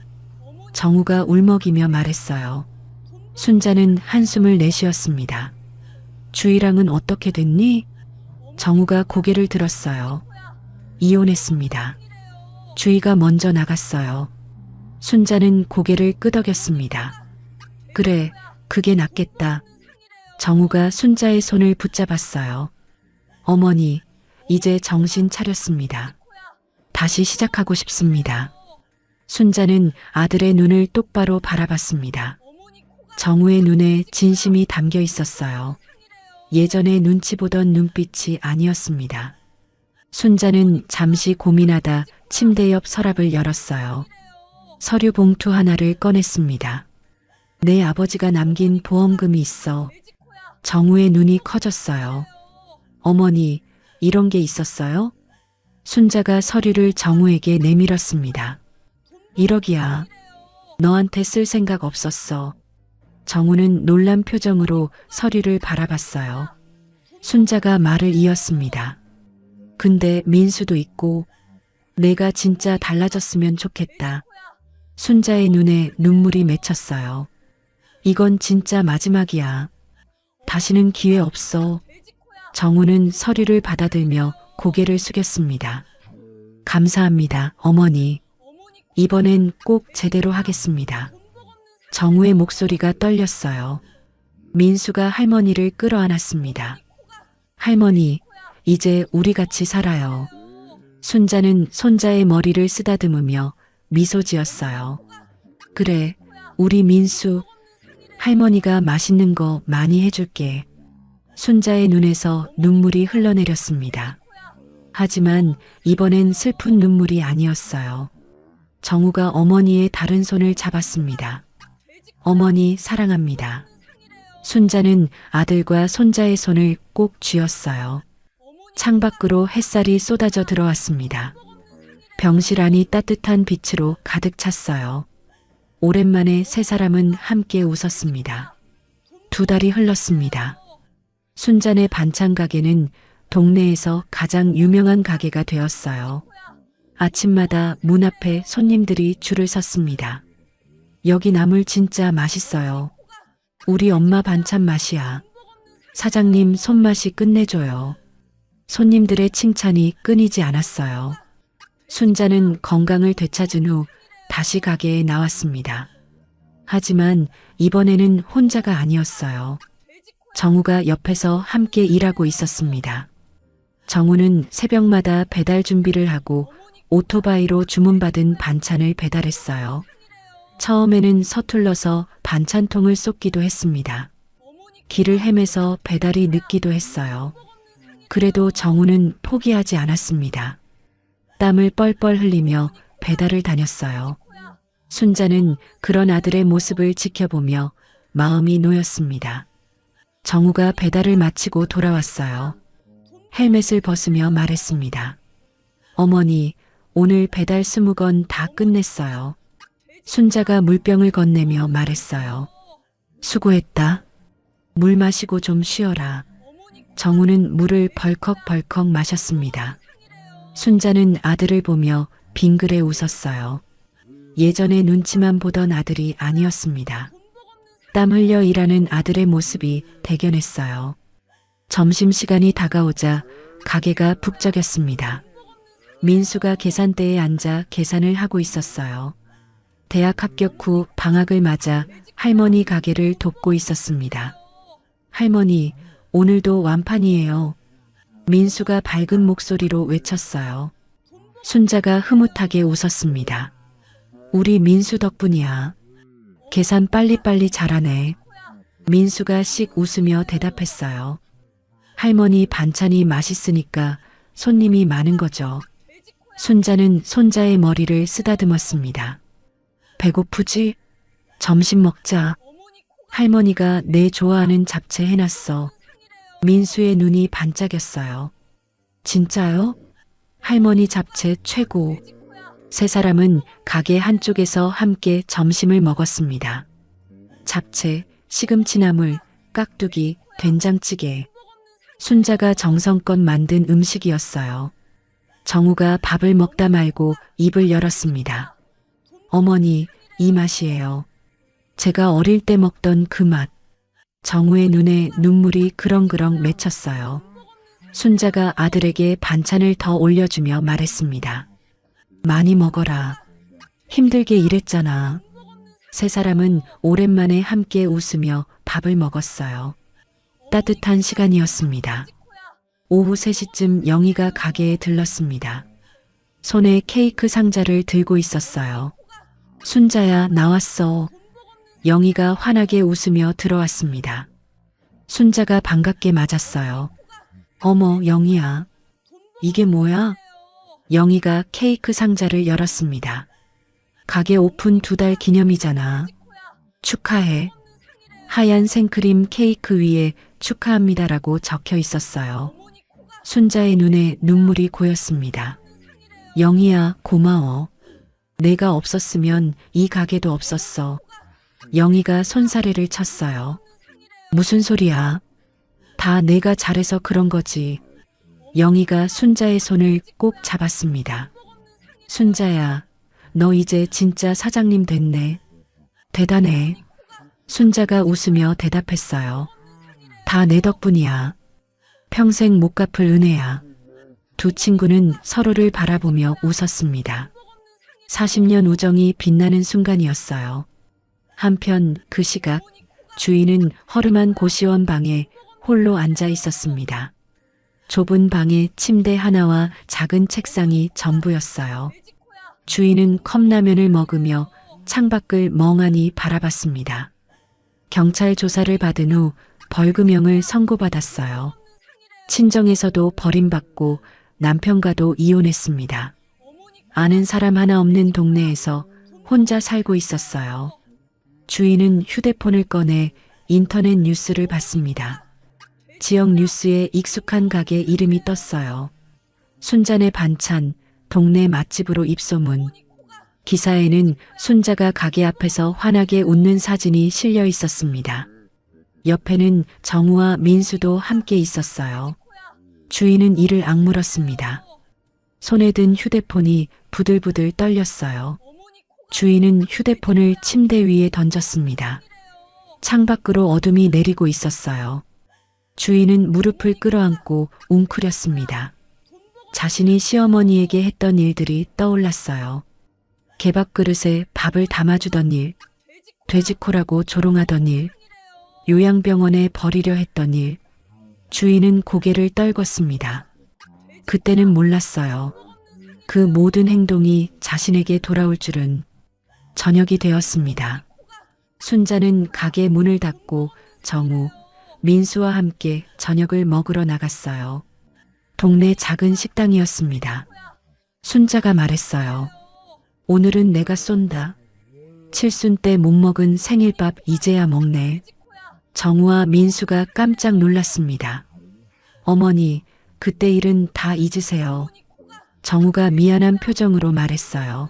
정우가 울먹이며 말했어요. 순자는 한숨을 내쉬었습니다. 주희랑은 어떻게 됐니? 정우가 고개를 들었어요. 이혼했습니다. 주희가 먼저 나갔어요. 순자는 고개를 끄덕였습니다. 그래, 그게 낫겠다. 정우가 순자의 손을 붙잡았어요. 어머니, 이제 정신 차렸습니다. 다시 시작하고 싶습니다. 순자는 아들의 눈을 똑바로 바라봤습니다. 정우의 눈에 진심이 담겨 있었어요. 예전에 눈치 보던 눈빛이 아니었습니다. 순자는 잠시 고민하다 침대 옆 서랍을 열었어요. 서류 봉투 하나를 꺼냈습니다. 내 아버지가 남긴 보험금이 있어. 정우의 눈이 커졌어요. 어머니, 이런 게 있었어요? 순자가 서류를 정우에게 내밀었습니다. 1억이야. 너한테 쓸 생각 없었어. 정우는 놀란 표정으로 서류를 바라봤어요. 순자가 말을 이었습니다. 근데 민수도 있고 내가 진짜 달라졌으면 좋겠다. 순자의 눈에 눈물이 맺혔어요. 이건 진짜 마지막이야. 다시는 기회 없어. 정우는 서류를 받아들며 고개를 숙였습니다. 감사합니다, 어머니. 이번엔 꼭 제대로 하겠습니다. 정우의 목소리가 떨렸어요. 민수가 할머니를 끌어안았습니다. 할머니, 이제 우리 같이 살아요. 순자는 손자의 머리를 쓰다듬으며 미소 지었어요. 그래, 우리 민수. 할머니가 맛있는 거 많이 해줄게. 순자의 눈에서 눈물이 흘러내렸습니다. 하지만 이번엔 슬픈 눈물이 아니었어요. 정우가 어머니의 다른 손을 잡았습니다. 어머니 사랑합니다. 순자는 아들과 손자의 손을 꼭 쥐었어요. 창밖으로 햇살이 쏟아져 들어왔습니다. 병실 안이 따뜻한 빛으로 가득 찼어요. 오랜만에 세 사람은 함께 웃었습니다. 2달이 흘렀습니다. 순자네 반찬 가게는 동네에서 가장 유명한 가게가 되었어요. 아침마다 문 앞에 손님들이 줄을 섰습니다. 여기 나물 진짜 맛있어요. 우리 엄마 반찬 맛이야. 사장님 손맛이 끝내줘요. 손님들의 칭찬이 끊이지 않았어요. 순자는 건강을 되찾은 후 다시 가게에 나왔습니다. 하지만 이번에는 혼자가 아니었어요. 정우가 옆에서 함께 일하고 있었습니다. 정우는 새벽마다 배달 준비를 하고 오토바이로 주문받은 반찬을 배달했어요. 처음에는 서툴러서 반찬통을 쏟기도 했습니다. 길을 헤매서 배달이 늦기도 했어요. 그래도 정우는 포기하지 않았습니다. 땀을 뻘뻘 흘리며 배달을 다녔어요. 순자는 그런 아들의 모습을 지켜보며 마음이 놓였습니다. 정우가 배달을 마치고 돌아왔어요. 헬멧을 벗으며 말했습니다. 어머니, 오늘 배달 20건 다 끝냈어요. 순자가 물병을 건네며 말했어요. 수고했다. 물 마시고 좀 쉬어라. 정우는 물을 벌컥벌컥 마셨습니다. 순자는 아들을 보며 빙그레 웃었어요. 예전에 눈치만 보던 아들이 아니었습니다. 땀 흘려 일하는 아들의 모습이 대견했어요. 점심시간이 다가오자 가게가 북적였습니다. 민수가 계산대에 앉아 계산을 하고 있었어요. 대학 합격 후 방학을 맞아 할머니 가게를 돕고 있었습니다. 할머니, 오늘도 완판이에요. 민수가 밝은 목소리로 외쳤어요. 순자가 흐뭇하게 웃었습니다. 우리 민수 덕분이야. 계산 빨리빨리 잘하네. 민수가 씩 웃으며 대답했어요. 할머니 반찬이 맛있으니까 손님이 많은 거죠. 순자는 손자의 머리를 쓰다듬었습니다. 배고프지? 점심 먹자. 할머니가 내 좋아하는 잡채 해놨어. 민수의 눈이 반짝였어요. 진짜요? 할머니 잡채 최고. 세 사람은 가게 한쪽에서 함께 점심을 먹었습니다. 잡채, 시금치나물, 깍두기, 된장찌개. 순자가 정성껏 만든 음식이었어요. 정우가 밥을 먹다 말고 입을 열었습니다. 어머니, 이 맛이에요. 제가 어릴 때 먹던 그 맛. 정우의 눈에 눈물이 그렁그렁 맺혔어요. 순자가 아들에게 반찬을 더 올려주며 말했습니다. 많이 먹어라. 힘들게 일했잖아. 세 사람은 오랜만에 함께 웃으며 밥을 먹었어요. 따뜻한 시간이었습니다. 오후 3시쯤 영희가 가게에 들렀습니다. 손에 케이크 상자를 들고 있었어요. 순자야, 나왔어. 영희가 환하게 웃으며 들어왔습니다. 순자가 반갑게 맞았어요. 어머, 영희야. 이게 뭐야? 영희가 케이크 상자를 열었습니다. 가게 오픈 2달 기념이잖아. 축하해. 하얀 생크림 케이크 위에 축하합니다라고 적혀 있었어요. 순자의 눈에 눈물이 고였습니다. 영희야, 고마워. 내가 없었으면 이 가게도 없었어. 영희가 손사래를 쳤어요. 무슨 소리야? 다 내가 잘해서 그런 거지. 영희가 순자의 손을 꼭 잡았습니다. 순자야, 너 이제 진짜 사장님 됐네. 대단해. 순자가 웃으며 대답했어요. 다 내 덕분이야. 평생 못 갚을 은혜야. 두 친구는 서로를 바라보며 웃었습니다. 40년 우정이 빛나는 순간이었어요. 한편 그 시각 주인은 허름한 고시원 방에 홀로 앉아 있었습니다. 좁은 방에 침대 하나와 작은 책상이 전부였어요. 주인은 컵라면을 먹으며 창밖을 멍하니 바라봤습니다. 경찰 조사를 받은 후 벌금형을 선고받았어요. 친정에서도 버림받고 남편과도 이혼했습니다. 아는 사람 하나 없는 동네에서 혼자 살고 있었어요. 주인은 휴대폰을 꺼내 인터넷 뉴스를 봤습니다. 지역 뉴스에 익숙한 가게 이름이 떴어요. 순자네 반찬, 동네 맛집으로 입소문. 기사에는 순자가 가게 앞에서 환하게 웃는 사진이 실려 있었습니다. 옆에는 정우와 민수도 함께 있었어요. 주인은 이를 악물었습니다. 손에 든 휴대폰이 부들부들 떨렸어요. 주인은 휴대폰을 침대 위에 던졌습니다. 창밖으로 어둠이 내리고 있었어요. 주인은 무릎을 끌어안고 웅크렸습니다. 자신이 시어머니에게 했던 일들이 떠올랐어요. 개밥그릇에 밥을 담아주던 일, 돼지코라고 조롱하던 일, 요양병원에 버리려 했던 일. 주인은 고개를 떨궜습니다. 그때는 몰랐어요. 그 모든 행동이 자신에게 돌아올 줄은. 저녁이 되었습니다. 순자는 가게 문을 닫고 정우, 민수와 함께 저녁을 먹으러 나갔어요. 동네 작은 식당이었습니다. 순자가 말했어요. 오늘은 내가 쏜다. 칠순 때 못 먹은 생일밥 이제야 먹네. 정우와 민수가 깜짝 놀랐습니다. 어머니, 그때 일은 다 잊으세요. 정우가 미안한 표정으로 말했어요.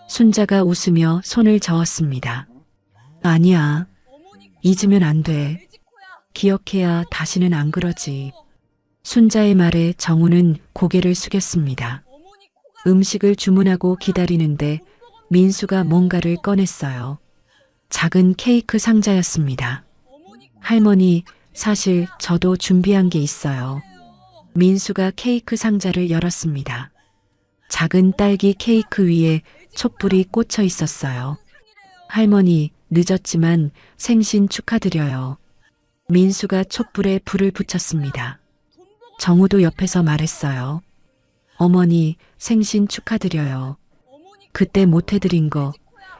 순자가 웃으며 손을 저었습니다. 아니야. 잊으면 안 돼. 기억해야 다시는 안 그러지. 순자의 말에 정우는 고개를 숙였습니다. 음식을 주문하고 기다리는데 민수가 뭔가를 꺼냈어요. 작은 케이크 상자였습니다. 할머니, 사실 저도 준비한 게 있어요. 민수가 케이크 상자를 열었습니다. 작은 딸기 케이크 위에 촛불이 꽂혀 있었어요. 할머니, 늦었지만 생신 축하드려요. 민수가 촛불에 불을 붙였습니다. 정우도 옆에서 말했어요. 어머니, 생신 축하드려요. 그때 못 해드린 거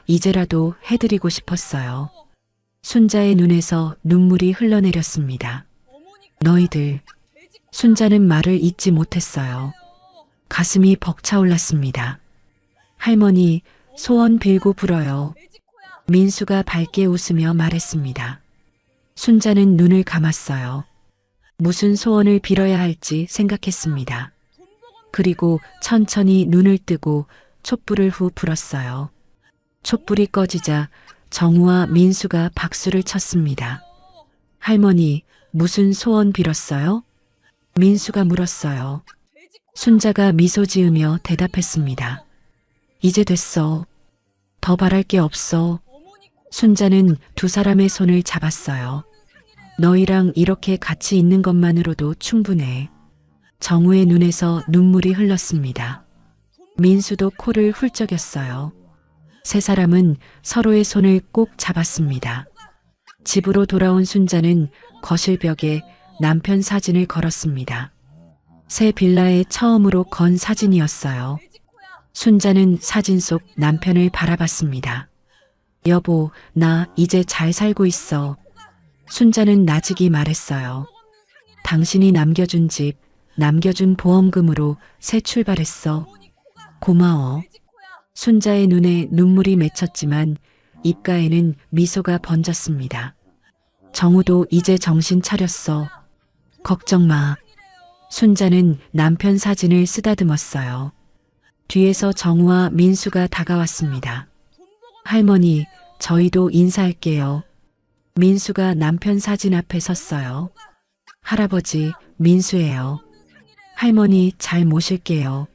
이제라도 해드리고 싶었어요. 순자의 눈에서 눈물이 흘러내렸습니다. 너희들. 순자는 말을 잇지 못했어요. 가슴이 벅차올랐습니다. 할머니, 소원 빌고 불어요. 민수가 밝게 웃으며 말했습니다. 순자는 눈을 감았어요. 무슨 소원을 빌어야 할지 생각했습니다. 그리고 천천히 눈을 뜨고 촛불을 후 불었어요. 촛불이 꺼지자 정우와 민수가 박수를 쳤습니다. 할머니, 무슨 소원 빌었어요? 민수가 물었어요. 순자가 미소 지으며 대답했습니다. 이제 됐어. 더 바랄 게 없어. 순자는 두 사람의 손을 잡았어요. 너희랑 이렇게 같이 있는 것만으로도 충분해. 정우의 눈에서 눈물이 흘렀습니다. 민수도 코를 훌쩍였어요. 세 사람은 서로의 손을 꼭 잡았습니다. 집으로 돌아온 순자는 거실벽에 남편 사진을 걸었습니다. 새 빌라에 처음으로 건 사진이었어요. 순자는 사진 속 남편을 바라봤습니다. 여보, 나 이제 잘 살고 있어. 순자는 나직이 말했어요. 당신이 남겨준 집, 남겨준 보험금으로 새 출발했어. 고마워. 순자의 눈에 눈물이 맺혔지만 입가에는 미소가 번졌습니다. 정우도 이제 정신 차렸어. 걱정 마. 순자는 남편 사진을 쓰다듬었어요. 뒤에서 정우와 민수가 다가왔습니다. 할머니, 저희도 인사할게요. 민수가 남편 사진 앞에 섰어요. 할아버지, 민수예요. 할머니 잘 모실게요.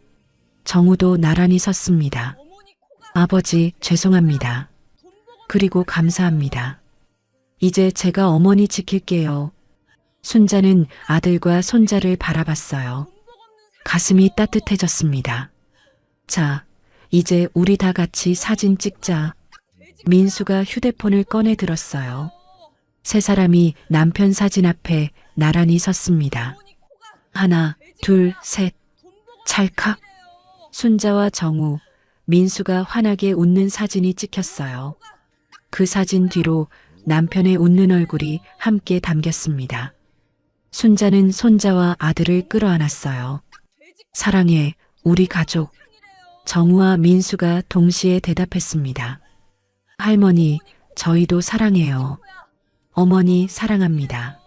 정우도 나란히 섰습니다. 어머니 코가 아버지 죄송합니다. 그리고 감사합니다. 이제 제가 어머니 지킬게요. 순자는 아들과 손자를 바라봤어요. 가슴이 따뜻해졌습니다. 자, 이제 우리 다 같이 사진 찍자. 민수가 휴대폰을 꺼내 들었어요. 세 사람이 남편 사진 앞에 나란히 섰습니다. 하나, 둘, 셋. 찰칵. 순자와 정우, 민수가 환하게 웃는 사진이 찍혔어요. 그 사진 뒤로 남편의 웃는 얼굴이 함께 담겼습니다. 순자는 손자와 아들을 끌어안았어요. 사랑해, 우리 가족. 정우와 민수가 동시에 대답했습니다. 할머니, 저희도 사랑해요. 어머니 사랑합니다.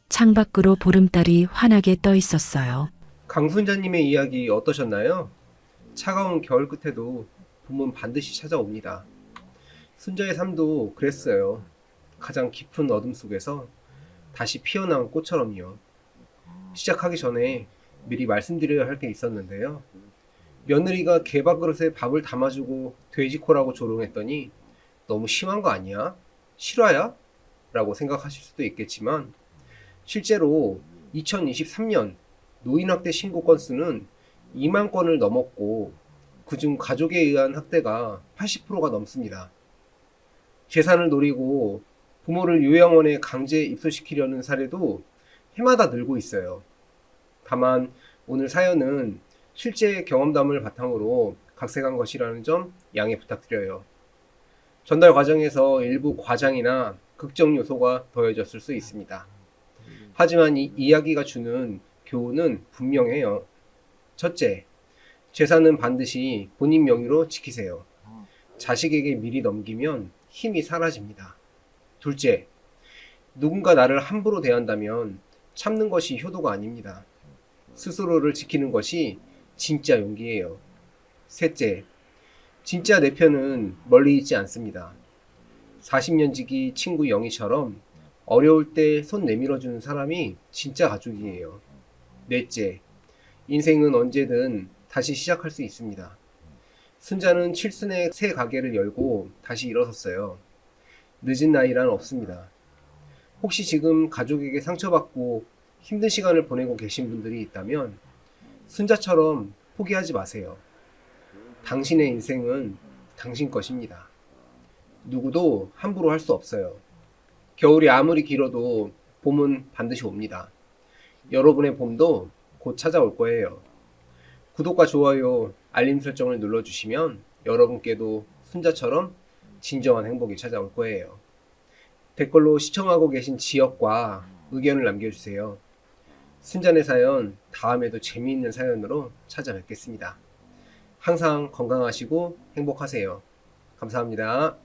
창밖으로 보름달이 환하게 떠 있었어요. 강순자님의 이야기 어떠셨나요? 차가운 겨울 끝에도 봄은 반드시 찾아옵니다. 순자의 삶도 그랬어요. 가장 깊은 어둠 속에서 다시 피어난 꽃처럼요. 시작하기 전에 미리 말씀드려야 할 게 있었는데요. 며느리가 개밥그릇에 밥을 담아주고 돼지코라고 조롱했더니 너무 심한 거 아니야? 실화야? 라고 생각하실 수도 있겠지만 실제로 2023년 노인학대 신고 건수는 2만 건을 넘었고 그중 가족에 의한 학대가 80%가 넘습니다. 재산을 노리고 부모를 요양원에 강제 입소시키려는 사례도 해마다 늘고 있어요. 다만 오늘 사연은 실제 경험담을 바탕으로 각색한 것이라는 점 양해 부탁드려요. 전달 과정에서 일부 과장이나 극적 요소가 더해졌을 수 있습니다. 하지만 이 이야기가 주는 교훈은 분명해요. 첫째, 재산은 반드시 본인 명의로 지키세요. 자식에게 미리 넘기면 힘이 사라집니다. 둘째, 누군가 나를 함부로 대한다면 참는 것이 효도가 아닙니다. 스스로를 지키는 것이 진짜 용기예요. 셋째, 진짜 내 편은 멀리 있지 않습니다. 40년 지기 친구 영희처럼 어려울 때 손 내밀어주는 사람이 진짜 가족이에요. 넷째, 인생은 언제든 다시 시작할 수 있습니다. 순자는 칠순에 새 가게를 열고 다시 일어섰어요. 늦은 나이란 없습니다. 혹시 지금 가족에게 상처받고 힘든 시간을 보내고 계신 분들이 있다면 순자처럼 포기하지 마세요. 당신의 인생은 당신 것입니다. 누구도 함부로 할 수 없어요. 겨울이 아무리 길어도 봄은 반드시 옵니다. 여러분의 봄도 곧 찾아올 거예요. 구독과 좋아요, 알림 설정을 눌러주시면 여러분께도 순자처럼 진정한 행복이 찾아올 거예요. 댓글로 시청하고 계신 지역과 의견을 남겨주세요. 순자의 사연 다음에도 재미있는 사연으로 찾아뵙겠습니다. 항상 건강하시고 행복하세요. 감사합니다.